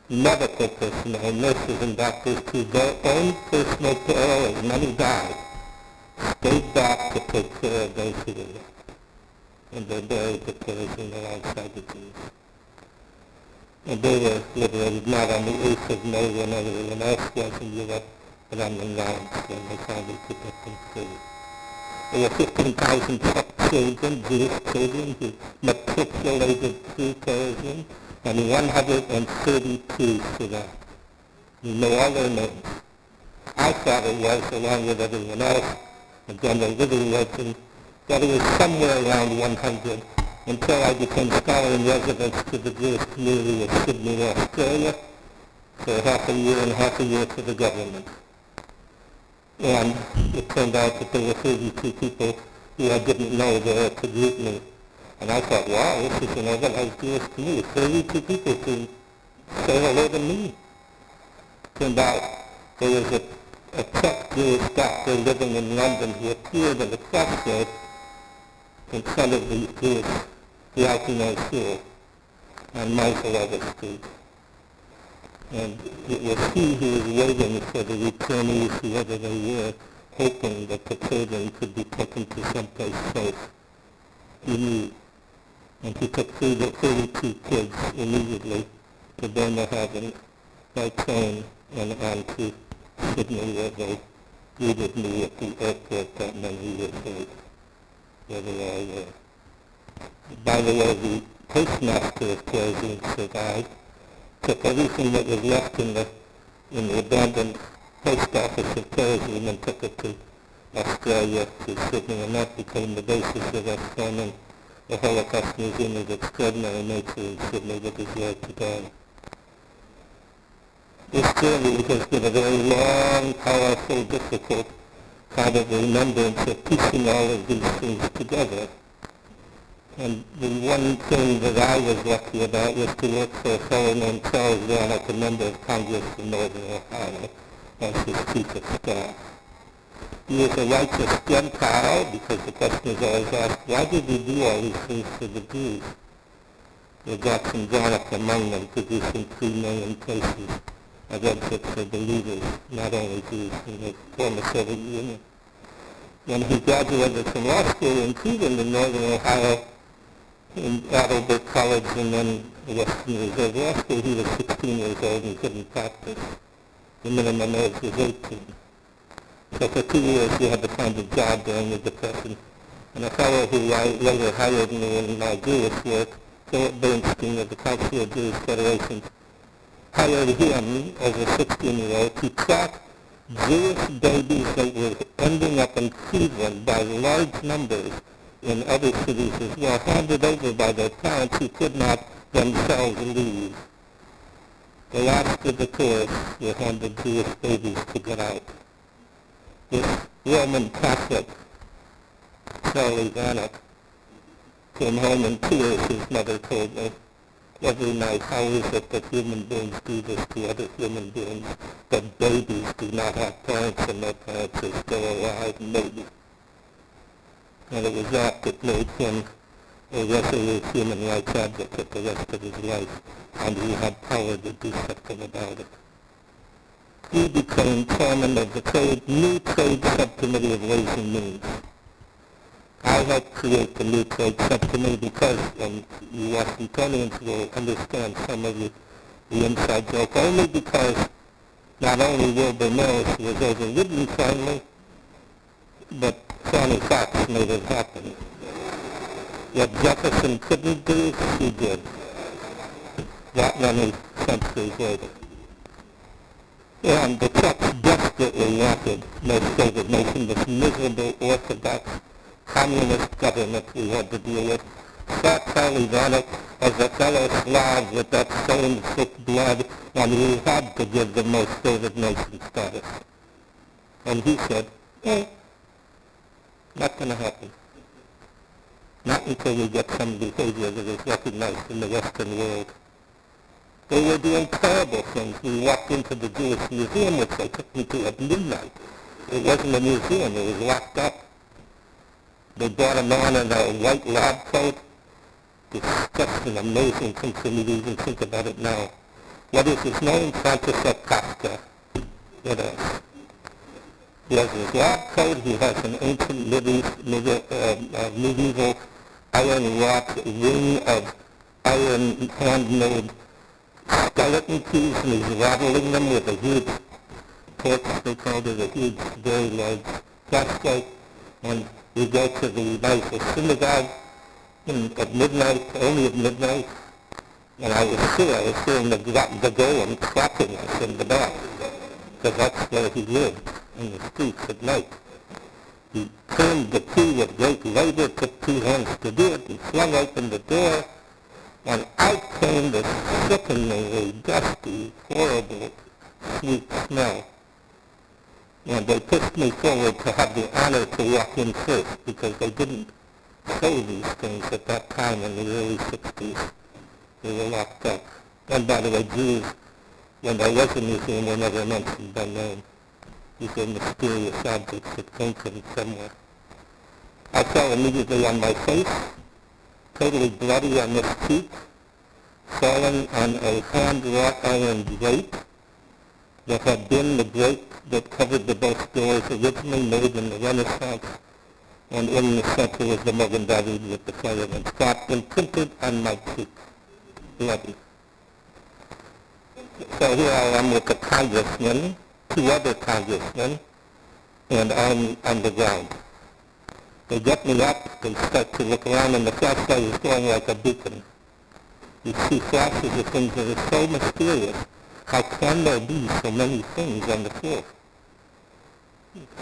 medical personnel, nurses and doctors, to their own personal peril, as many died, stayed back to take care of those who were left. And they buried the Terezin alongside the Jews. And they were liberated not on the 8th of May when everyone else was in Europe, but on the 9th when they finally took up in free. There were 15,000 children, Jewish children, who matriculated through Terezin, and 132 survived. You know all their names. I thought it was, along with everyone else, and then the little legend, that it was somewhere around 100, until I became scholar in residence to the Jewish community of Sydney, Australia, for half a year and half a year for the government. And it turned out that there were 32 people who I didn't know there to greet me. And I thought, wow, this is an organized Jewish community. 32 people to say hello to me. Turned out there was a Czech Jewish doctor living in London who appeared in the crossroads in front of the Jewish Judaica school on Montgomery Street. And it was he who was waiting for the returnees, whoever they were, hoping that the children could be taken to someplace safe. He knew. And he took 32 kids immediately to Bremerhaven by train and on to Sydney, where they greeted me at the airport that many years later, where they all were. By the way, the postmaster of Terezin survived, took everything that was left in the abandoned post office of Terezin and took it to Australia, to Sydney, and that became the basis of expanding the Holocaust Museum of extraordinary nature in Sydney, that is there today. This journey has been a very long, powerful, difficult kind of remembrance of piecing all of these things together. And the one thing that I was lucky about was to work for a fellow named Charles Warnock, a member of Congress in Northern Ohio, as his chief of staff. He was a righteous Gentile, because the question is always asked, why did he do all these things for the Jews? There got some Warnock among them, producing 3 million cases of exit for believers, not only Jews in the former Soviet Union. When he graduated from law school in Cleveland in Northern Ohio, in Adelbert College and then the Western Reserve Law School, he was 16 years old and couldn't practice. The minimum age was 18. So for 2 years he had to find a job during the Depression. And a fellow who later hired me in my Jewish work, Philip Bernstein of the Council of Jewish Federation, hired him as a 16-year-old to track Jewish babies that were ending up in Cleveland by large numbers in other cities as well, handed over by their parents who could not themselves leave. The last of the tourists were handed Jewish babies to get out. This Roman Catholic, Charlie Vanek, came home in tears, his mother told me, every night. How is it that human beings do this to other human beings, that babies do not have parents and their parents are still alive, maybe? And it was that made him a resolute human rights advocate the rest of his life, and he had power to do something about it. He became chairman of the new trade subcommittee of Ways and Means. I helped create the new trade subcommittee because, and you Washingtonians will understand some of the inside joke, only because not only Wilbur Morris was overridden finally, but Sonny Fox made it happen. What Jefferson couldn't do, he did. That many centuries later. And the Czechs desperately wanted no Soviet nation, this miserable Orthodox communist government we had to deal with. That Charlie Vanek as a fellow Slav with that same thick blood, and he had to give the most Soviet nation status. And he said, not going to happen. Not until we get some behavior that is recognized in the Western world. They were doing terrible things. We walked into the Jewish Museum, which they took me to at midnight. It wasn't a museum, it was locked up. They brought a man in a white lab coat. It's such an amazing thing for me to even think about it now. What is his name? František Kafka. What else? He has his lab coat. He has an ancient medieval iron wrought ring of iron handmade skeleton keys, and he's rattling them with a huge torch. They called it a huge, very large flashlight. And we go to the night of synagogue at midnight, only at midnight, and I was hearing the golem clapping us in the back, because that's where he lived, in the streets at night. He turned the key with great labor, took 2 hands to do it, he flung open the door, and out came this sickeningly dusty, horrible, sweet smell. And they pushed me forward to have the honor to walk in first, because they didn't show these things at that time in the early 60s. They were locked up. And by the way, Jews, when there was a museum, were never mentioned by name. These are mysterious objects that came from somewhere. I fell immediately on my face, totally bloody on this cheek, fallen on a hand-wrought iron grate that had been the grate that covered the both doors, originally made in the Renaissance, and in the center was the Magen David with the fireman spot imprinted on my cheek, bloody. So here I am with a congressman, 2 other congressmen, and I'm on the ground. They get me up, they start to look around, and the flashlight is going like a beacon. You see flashes of things that are so mysterious. How can there be so many things on the floor?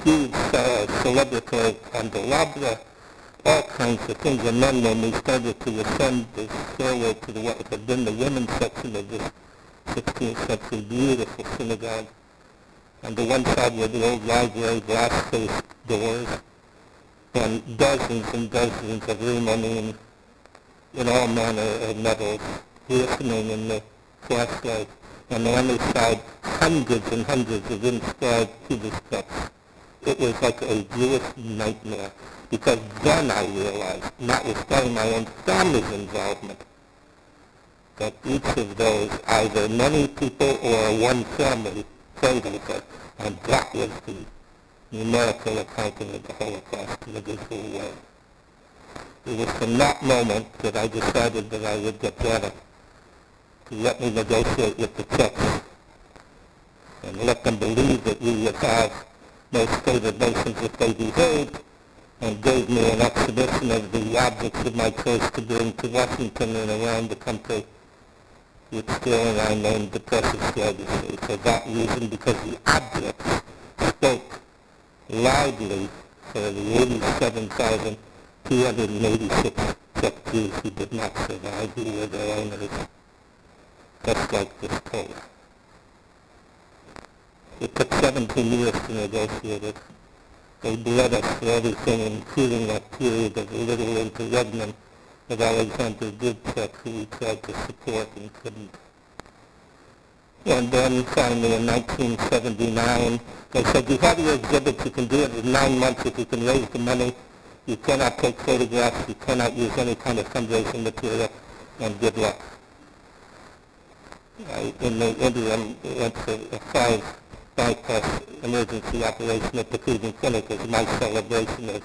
Huge celebratory candelabra, all kinds of things. And then when we started to ascend the stairway to what had been the women's section of this 16th century beautiful synagogue, on the one side were the old library glass-faced doors, and dozens and dozens of room, in all manner of metals, glistening in the flashlight. And on the other side, hundreds and hundreds of inscribed to the steps. It was like a Jewish nightmare, because then I realized, notwithstanding my own family's involvement, that each of those, either many people or one family, prayed with us, and that was the numerical accounting of the Holocaust in a visual way. It was from that moment that I decided that I would get better, to let me negotiate with the Czechs and let them believe that we would have no favored nations if they behaved, and gave me an exhibition of the objects of my choice to bring to Washington and around the country, which still I named the precious legacy. For that reason, because the objects spoke loudly for the 87,286 Czech Jews who did not survive, who were their owners, just like this post. It took 17 years to negotiate it. They bled us for everything, including that period of little interregnum that Alexander Dubček, who we tried to support and couldn't. And then finally in 1979, they said, you have your exhibit, you can do it in 9 months if you can raise the money. You cannot take photographs, you cannot use any kind of fundraising material, and good luck. In the interim, went to a 5-bypass emergency operation at the Cleveland Clinic as my celebration of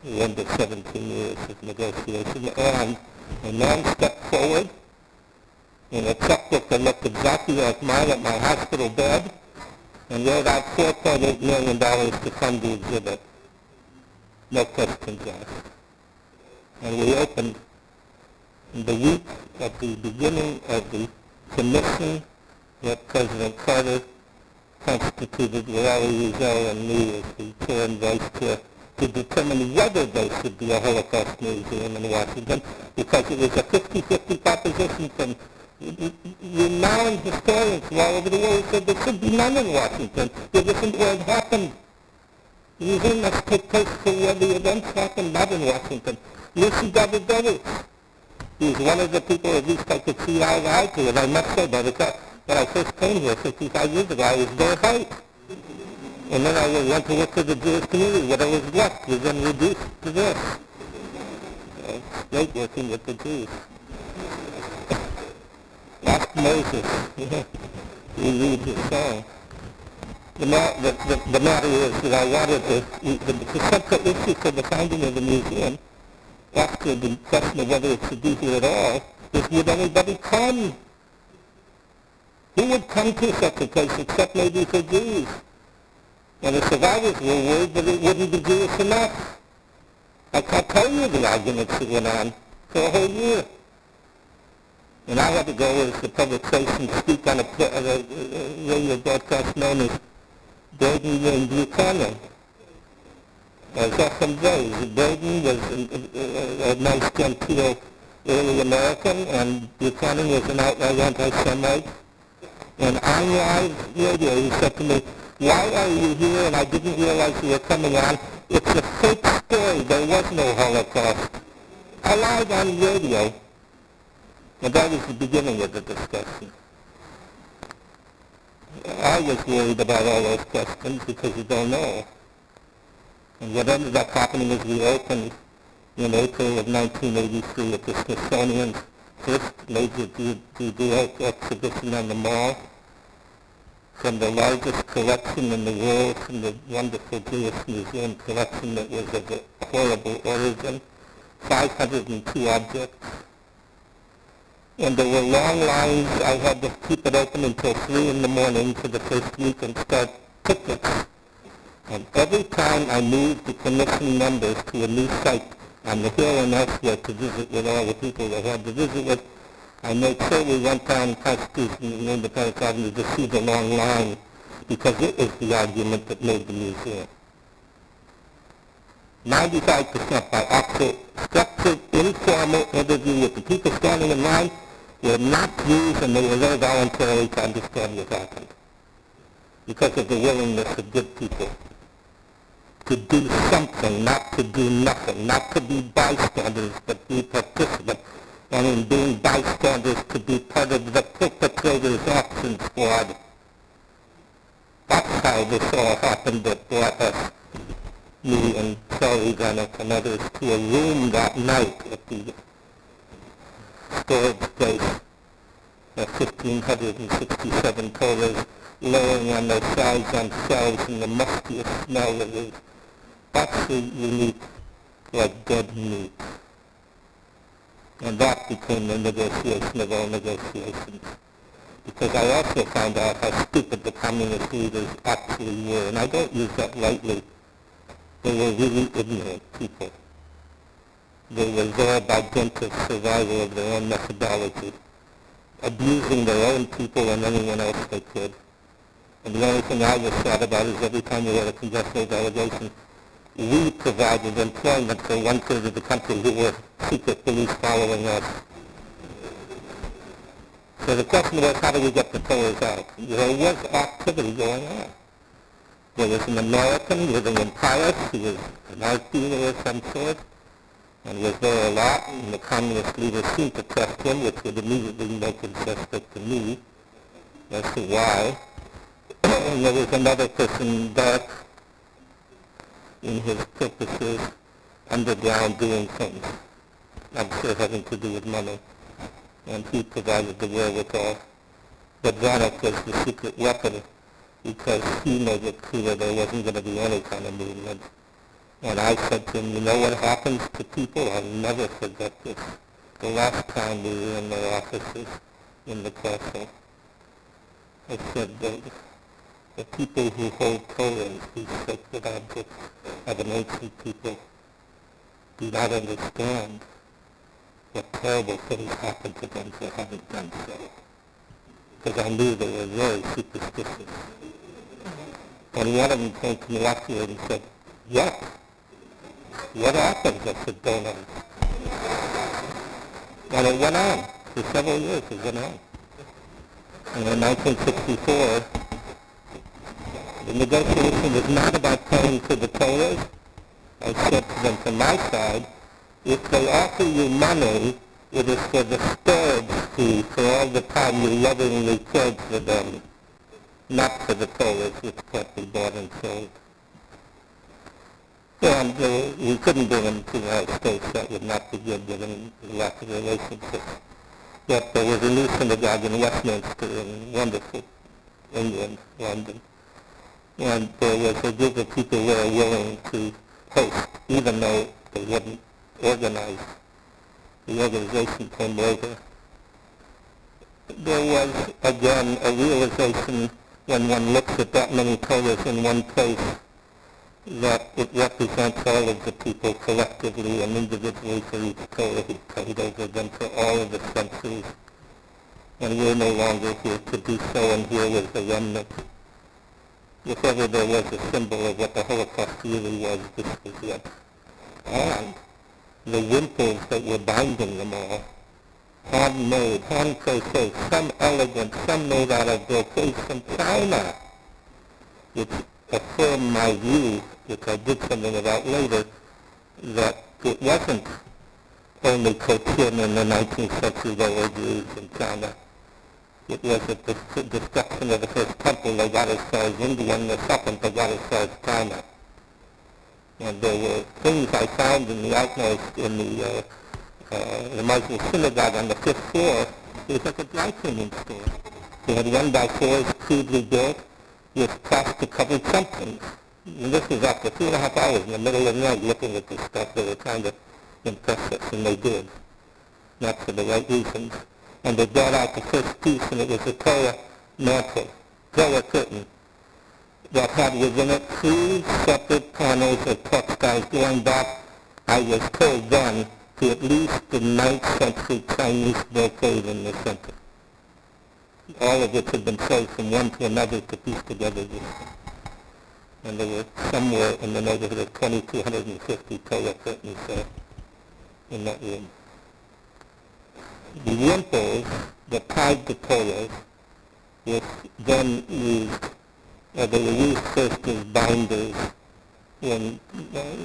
the end of 17 years of negotiation. And a man stepped forward in a checkbook that looked exactly like mine at my hospital bed and wrote out $4.8 million to fund the exhibit. No questions asked. And we opened in the week at the beginning of the commission that President Carter constituted with Ali Wiesel and me as the chair and vice chair to determine whether there should be a Holocaust museum in Washington, because it was a 50-50 proposition from renowned historians from all over the world who said there should be none in Washington. There isn't where it happened. The museum must take place for where the events happened, not in Washington. Lucy Davidovic, who's one of the people at least I could see eye to eye to, and I must say by the time when I first came here 65 years ago, I was their height. And then I went to work for the Jewish community. What I was left was then reduced to this. Great working with the Jews. Ask Moses. He reads his song. The matter is that I wanted the central issue for the founding of the museum, after the question of whether it should be here at all, is would anybody come? Who would come to such a place except maybe for Jews? And the survivors were worried that it wouldn't be Jewish enough. I can't tell you the arguments that went on for a whole year. And I had to go as the public face and speak on a radio broadcast known as Braden and Buchanan. As often goes, Braden was a nice genteel early American, and Buchanan was an outright anti-Semite. And on live radio, he said to me, why are you here? And I didn't realize you were coming on. It's a fake story. There was no Holocaust. I lied on radio. And that was the beginning of the discussion. I was worried about all those questions because you don't know. And what ended up happening is we opened in April of 1983 at the Smithsonian's first major Judaica exhibition on the mall, from the largest collection in the world, from the wonderful Jewish Museum collection that was of a horrible origin, 502 objects. And there were long lines. I had to keep it open until 3 in the morning for the first week and start tickets. And every time I moved the commission members to a new site on the hill and elsewhere to visit with all the people they had to visit with, I made sure we went down Constitution and Independence Avenue to see the long line, because it was the argument that made the museum. 95% by actual structured, informal interview with the people standing in line were not Jews, and they were there voluntarily to understand what happened, because of the willingness of good people to do something, not to do nothing, not to be bystanders, but be participants, and in being bystanders to be part of the perpetrator's action squad. That's how this all happened that brought us, me and Terezin and others, to a room that night at the storage space, 1,567 Torahs laying on their sides on shelves in the mustiest smell of it. That's the unique, like dead meat. And that became the negotiation of all negotiations. Because I also found out how stupid the communist leaders actually were, and I don't use that lightly. They were really ignorant people. They were there by dint of survival of their own methodology, abusing their own people and anyone else they could. And the only thing I was sad about is every time we had a congressional delegation, we provided employment for one-third of the country who were secret police following us. So the question was, how do we get the Torahs out? There was activity going on. There was an American living in Paris who was an art dealer of some sort, and was there a lot, and the communist leaders seemed to trust him, which would immediately make it suspect to me as to why. And there was another person, Beth, in his purposes, underground doing things, I'm sure having to do with money, and he provided the wherewithal. But Vanek was the secret weapon, because he made it clear there wasn't going to be any kind of movement. And I said to him, you know what happens to people? I'll never forget this. The last time we were in their offices in the castle, I said, the people who hold Torahs, these sacred objects of an ancient people, do not understand what terrible things happen to them for having done so. Because I knew they were very superstitious. And one of them came to me afterward and said, what? What happened? I said, don't know. And it went on. For several years it went on. And in 1964, the negotiation was not about paying for the Torahs. I said to them, from my side, if they offer you money, it is for the storage fee for all the time you lovingly cared for them, not for the Torahs which can't be bought and sold. And we couldn't bring them to the United States. That would not be good given the lack of relationship. But there was a new synagogue in Westminster in wonderful England, London. And there was a group of people who were willing to host, even though they wouldn't organize. The organization came later. There was, again, a realization when one looks at that many Torahs in one place that it represents all of the people collectively and individually for each Torah who prayed over them for all of the centuries. And we're no longer here to do so, and here was the remnant. If ever there was a symbol of what the Holocaust really was, this was it. And the wimples that were binding them all, handmade, hand-crocheted, some elegant, some made out of brocade from China, which affirmed my view, which I did something about later, that it wasn't only Cochin in the 19th century that were used in China. It was at the destruction of the first temple they got as far as India, and the second they got as far as China. And there were things I found in the outpost in the Muslim synagogue on the 5th floor. It was like a dry cleaning store. They had 1x4s crudely built with plastic-covered something. And this was after 2.5 hours in the middle of the night looking at this stuff. They were trying to impress us, and they did. Not for the right reasons. And they brought out the first piece, and it was a Torah mantle, Torah curtain, that had within it 2 separate panels of textiles going back, I was told then, to at least the 9th century Chinese brocade in the center. All of which had been sold from one to another to piece together this. And there were somewhere in the neighborhood of 2,250 Torah curtains in that room. The wimples that tied the Torahs were then used, they were used first as binders when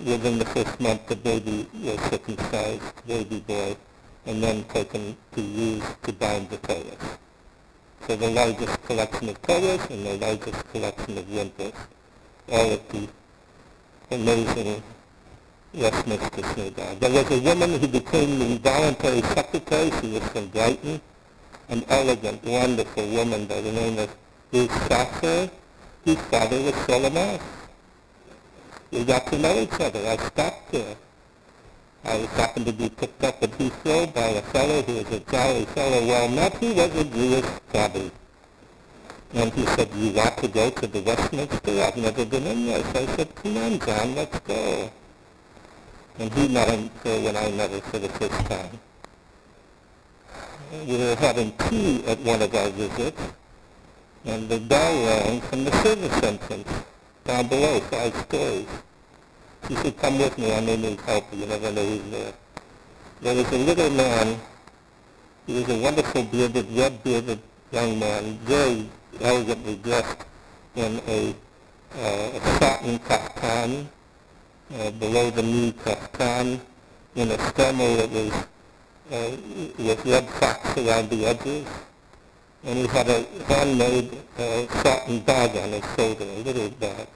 within the first month the baby was circumcised, baby boy, and then taken to use to bind the Torahs. So the largest collection of Torahs and the largest collection of wimples, all at the amazing Westminster Synagogue. There was a woman who became the voluntary secretary. She was from Brighton, an elegant, wonderful woman by the name of Ruth Sasser, whose father was Solomon. We got to know each other. I stopped her. I happened to be picked up at Heathrow by a fellow who was a jolly fellow well met. He was a Jewish cabby. And he said, you want to go to the Westminster? I've never been in there. So I said, come on, John, let's go. And he met him when I met her for the first time. We were having tea at one of our visits, And the bell rang from the service entrance down below, 5 stories. She said, come with me, I may need help, you never know who's there. There was a little man, he was a wonderful bearded, red-bearded young man, very elegantly dressed in a satin kaftan, below the knee kaftan, in a stemmer that was with red socks around the edges. And he had a handmade satin bag on his shoulder, a little bag.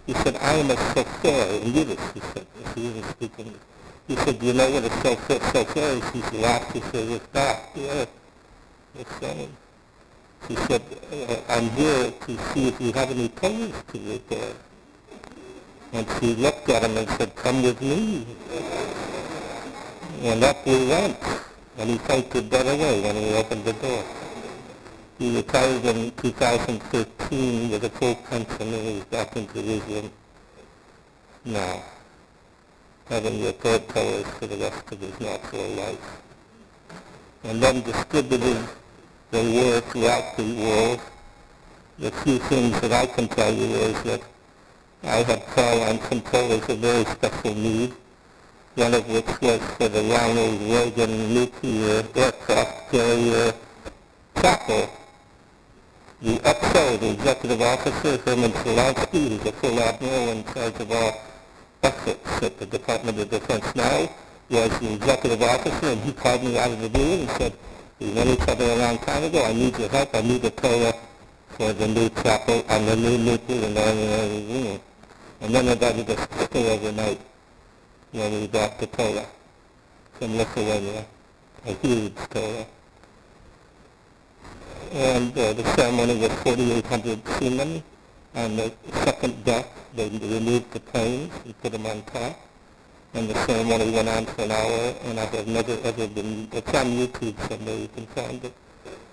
He said, I am a chauffeur, in Yiddish, he said, if he didn't speak English. He said, do you know what a chauffeur is? He laughed, he said, it's that, yes, it's that. He said, I'm here to see if you have any Polish to repair. And she looked at him and said, come with me. And up we went. And he pointed that away when we opened the door. He retired in 2013 with a full pension and he's back in Terezin now, having repaired Polish for the rest of his natural life. And then distributed the word throughout the world. The few things that I can tell you is that I had Caroline control as a very special need, one of which was for the Ronald Reagan nuclear aircraft carrier chapel. The XO, the executive officer, Hermanuv, who's a full admiral in charge of all efforts at the Department of Defense now, was the executive officer, and he called me out of the blue and said, we know each other a long time ago, I need your help, I need a Torah for the new chapel and the new nuclear and then I got a sticker overnight when we got the Torah from Lithuania, a huge Torah. And the ceremony was 4,800 seamen on the second deck. They removed the planes and put them on top. And the ceremony went on for an hour, and I have never ever been, it's on YouTube somewhere, you can find it.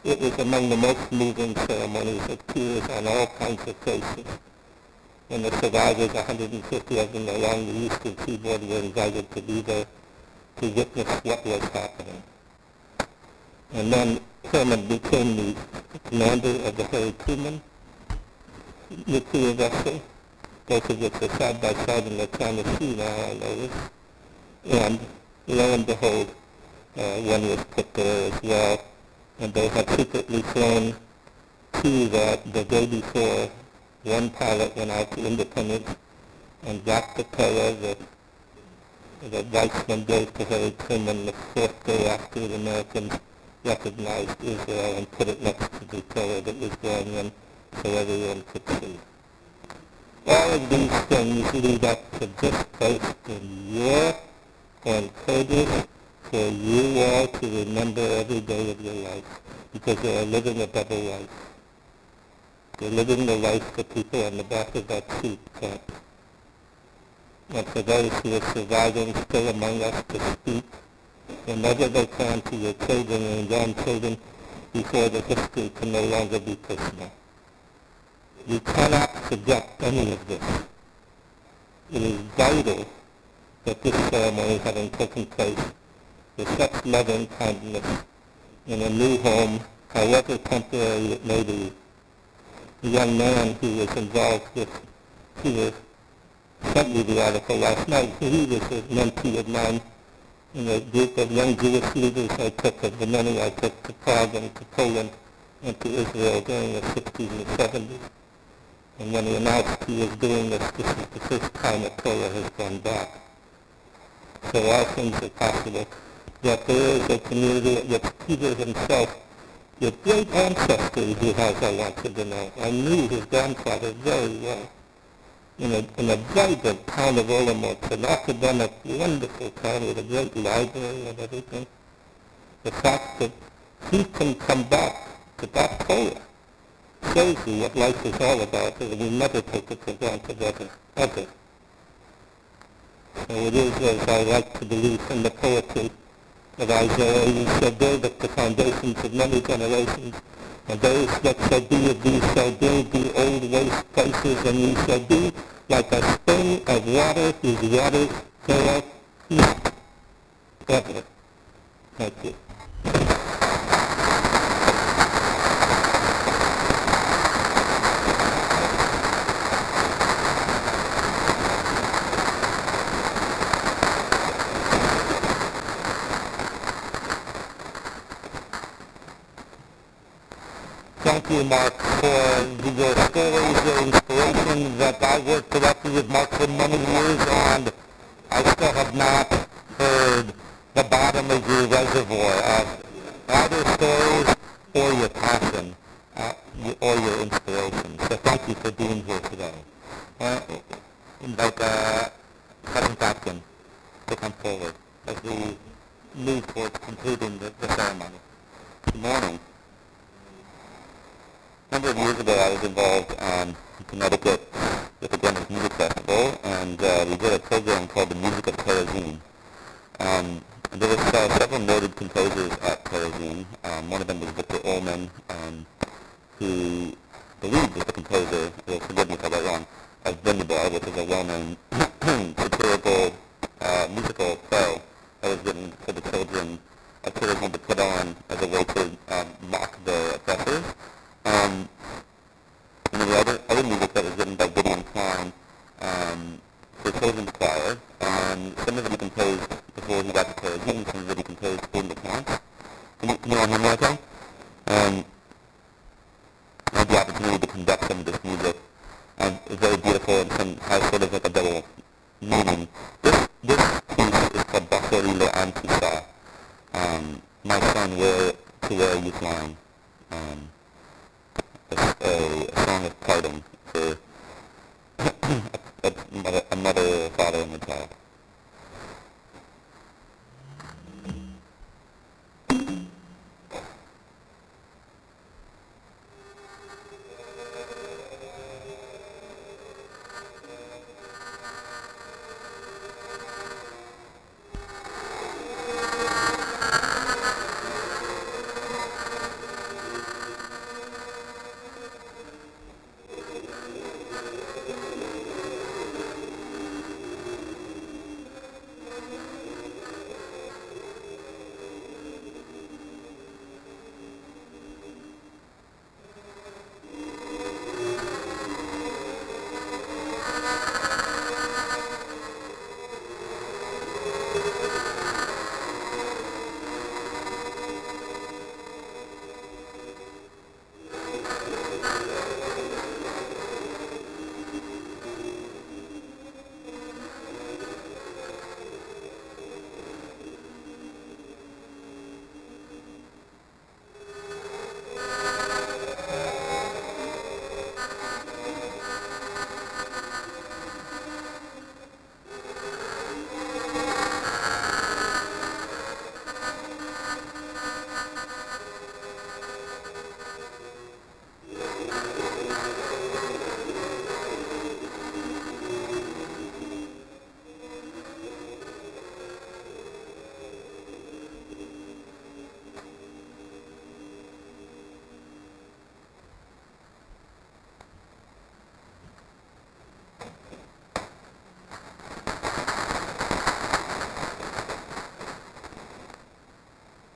It was among the most moving ceremonies of tears on all kinds of faces. And the survivors, 150 of them along the eastern seaboard, were invited to be there to witness what was happening. And then Herman became the commander of the Harry Truman nuclear vessel, both of which are side by side in the China Sea now, I notice. And lo and behold, one was put there as well, and they had secretly flown to that the day before. One pilot went out to Independence and got the Torah that Weizmann gave to Harry Truman the fourth day after the Americans recognized Israel and put it next to the Torah that was going in so everyone could see. All of these things lead up to this place in your and Kodesh for you all to remember every day of your life, because you are living a double life. You're living the life that people on the back of that seat can't. And for those who are surviving still among us to speak, whenever they can, to your children and grandchildren before the history can no longer be personal. You cannot forget any of this. It is vital that this ceremony having taken place with such love and kindness in a new home, however temporary it may be. The young man who was involved with, he sent me the article last night. He was a mentee of mine in a group of young Jewish leaders I took, of the many I took to Prague and to Poland and to Israel during the 60s and 70s. And when he announced he was doing this, this is the first time a Torah has gone back. So all things are possible. That there is a community at which Peter himself, your great ancestor, he has, I wanted to know. I knew his grandfather very well. In a vibrant town of Olomouc, an academic, wonderful town with a great library and everything. The fact that he can come back to that Torah shows you what life is all about, and we never take it for granted ever. So it is as I like to believe in the poetry of Isaiah, you shall build up the foundations of many generations, and those that shall be of these shall build the old waste places, and ye shall be like a spring of water whose waters fail not ever. Thank you. thank you, Mark, for your stories, your inspiration. That I worked directly with Mark for many years, and I still have not heard the bottom of your reservoir of either stories or your passion or your inspiration. So thank you for being here today. Invite President Atkin to come forward as we move towards concluding the ceremony. Good morning. A number of years ago, I was involved in Connecticut with the Greenwich Music Festival, and we did a program called the Music of Terezin. And there were several noted composers at Terezin. One of them was Victor Ullman, who believed was the composer, well, forgive me if I got wrong, of Bindabar, which is a well-known satirical musical play that was written for the children of Terezin to put on as a way to mock the oppressors. And the other music that was written by Gideon Klein for children's choir, and some of it he composed before he got to Terezin, some of it he composed for the Klein. Can you all hear me okay? I had the opportunity to conduct some of this music, and it's very beautiful and has sort of like a double meaning. This piece is called Basori Lo Antusa, My Son, Where Are You Flying? A song of pardon for a mother, a father, and a child.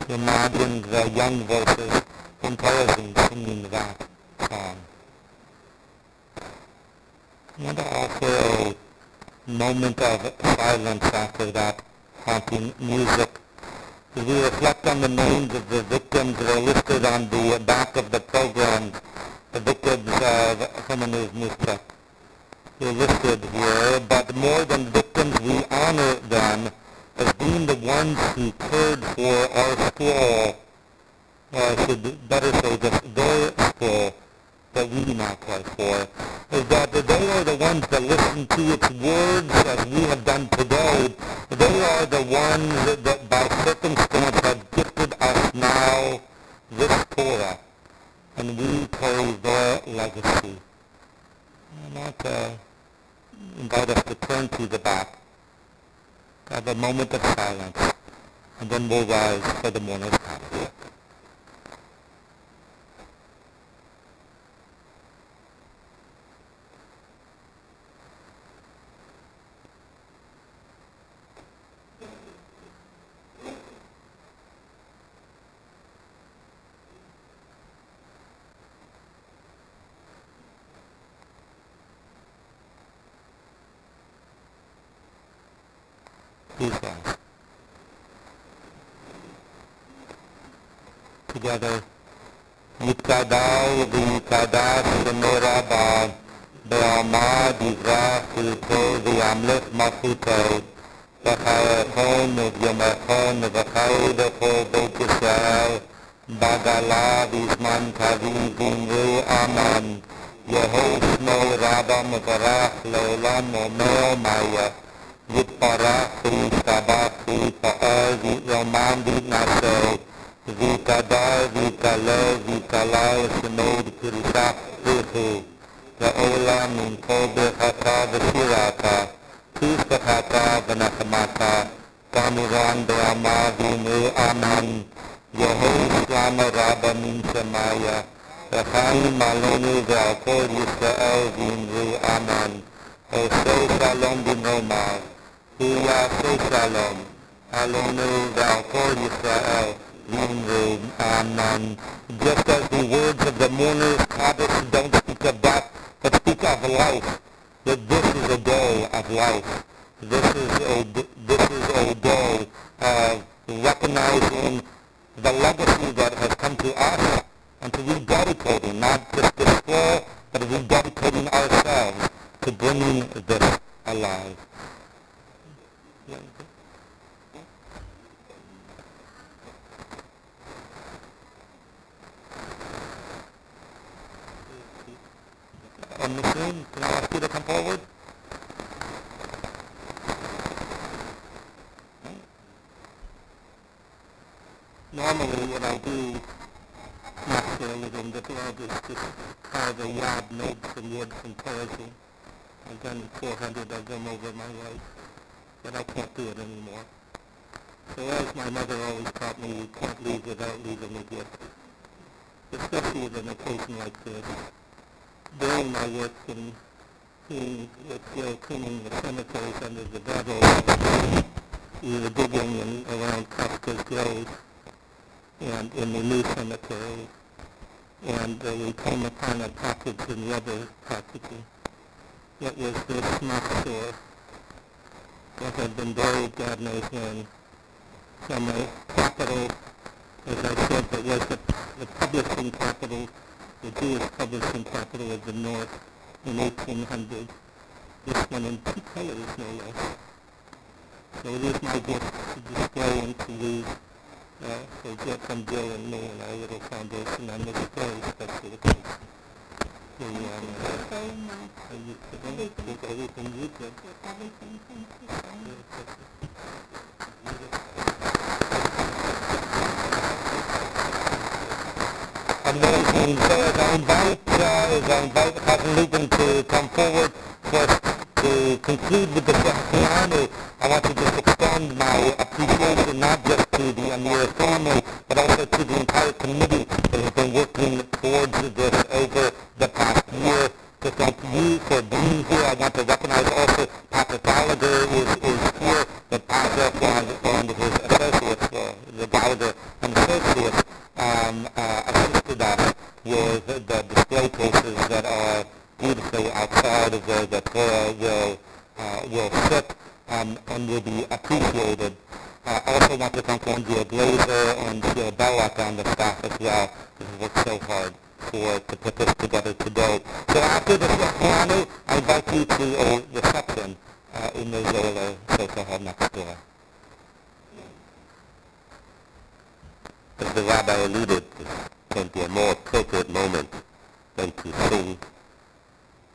Imagine the young voices from Terezin singing that song. I want to offer a moment of silence after that haunting music as we reflect on the names of the victims that are listed on the back of the program, the victims of Hermanuv Mestec. They're listed here, but more than victims, we honor them as being the ones who cared for our scroll, or I should better say just their scroll that we now pray for, is that they are the ones that listen to its words as we have done today. They are the ones that by circumstance have gifted us now this Torah, and we praise their legacy. And I'd invite us to turn to the back, have a moment of silence, and then we'll rise for the morning's prayer. Please rise. Together, יתקדל ויקדש שמו רבב, בעמד יזרח פרקו וימלך מלכותו, בחייכם ובימיכם ובכל בכל בית ישראל, בגלה בזמן קריב ואמרו אמן. יהי שמו רבא מברך לעולם אומר מיה, יתברך וישתבח ויתפאר ויתרומם ויתנשא, ויקדש ויקלל ויקלל שמו בקדושה פרחו, לעולם עם כל ברכתה ושירתה, תשבחתה ונחמתה, כמובן בעלמא ואמרו אמן. יהי שלמה רבא מן שמיה, וחיים עלינו ועל כל ישראל ואמרו אמן. עושה שלום במרומיו, הוא יעשה שלום עלינו ועל כל ישראל ואמרו amen. Just as the words of the mourner's Kaddish don't speak of death, but speak of life, that this is a day of life. This is a day of recognizing the legacy that has come to us and to rededicating, not just this floor, but rededicating ourselves to bringing this alive. On the screen, can I ask you to come forward? Normally what I do naturalism, the club is just carve a yard made from wood from Terezin. I've done 400 of them over my life, but I can't do it anymore. So as my mother always taught me, you can't leave without leaving a gift, especially with an occasion like this. During my work in cleaning the cemeteries under the Beth, we were digging around Kafka's grave and in the new cemetery, and we came upon a package in rubber packaging. It was this smock store that had been buried, God knows when, from a capital, as I said, that was the publishing capital, the Jewish publishing capital of the North in 1800. This one in two colors, no less. So it is my gift to display and to use. So get from Jill and me and our little foundation on this very special occasion. And I invite Cousin Lucan to come forward to conclude with the piano. I want to just extend my appreciation not just to the Amir family, but also to the entire committee that has been working towards this over the past year. So thank you for being here. I want to recognize also Pastor Gallagher is here, the pastor and his associates, the Gallagher and associates, assisted us with the display cases that are beautifully outside of where the Torah will sit and will be appreciated. I also want to thank Andrea Glazer and Jill Belloc on the staff as well, who have worked so hard to put this together today. So after the piano, I invite you to a reception in the Zola Sofa Hall next door. As the rabbi alluded, this came to a more appropriate moment than to sing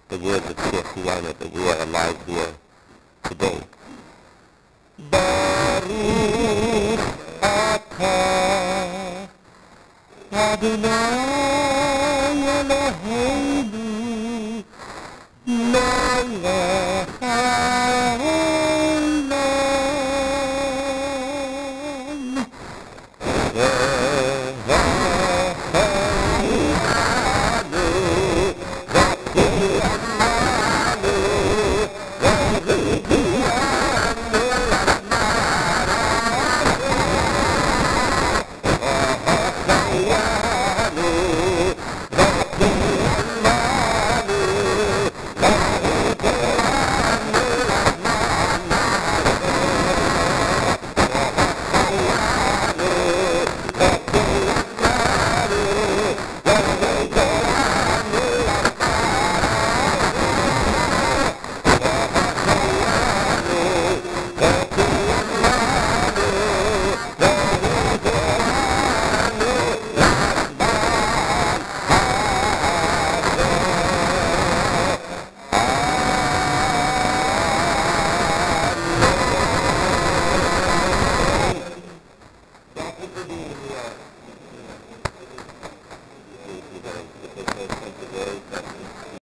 the words of Theresienstadt that we are alive here today. Baruch atah Adonai Eloheinu melech haolam the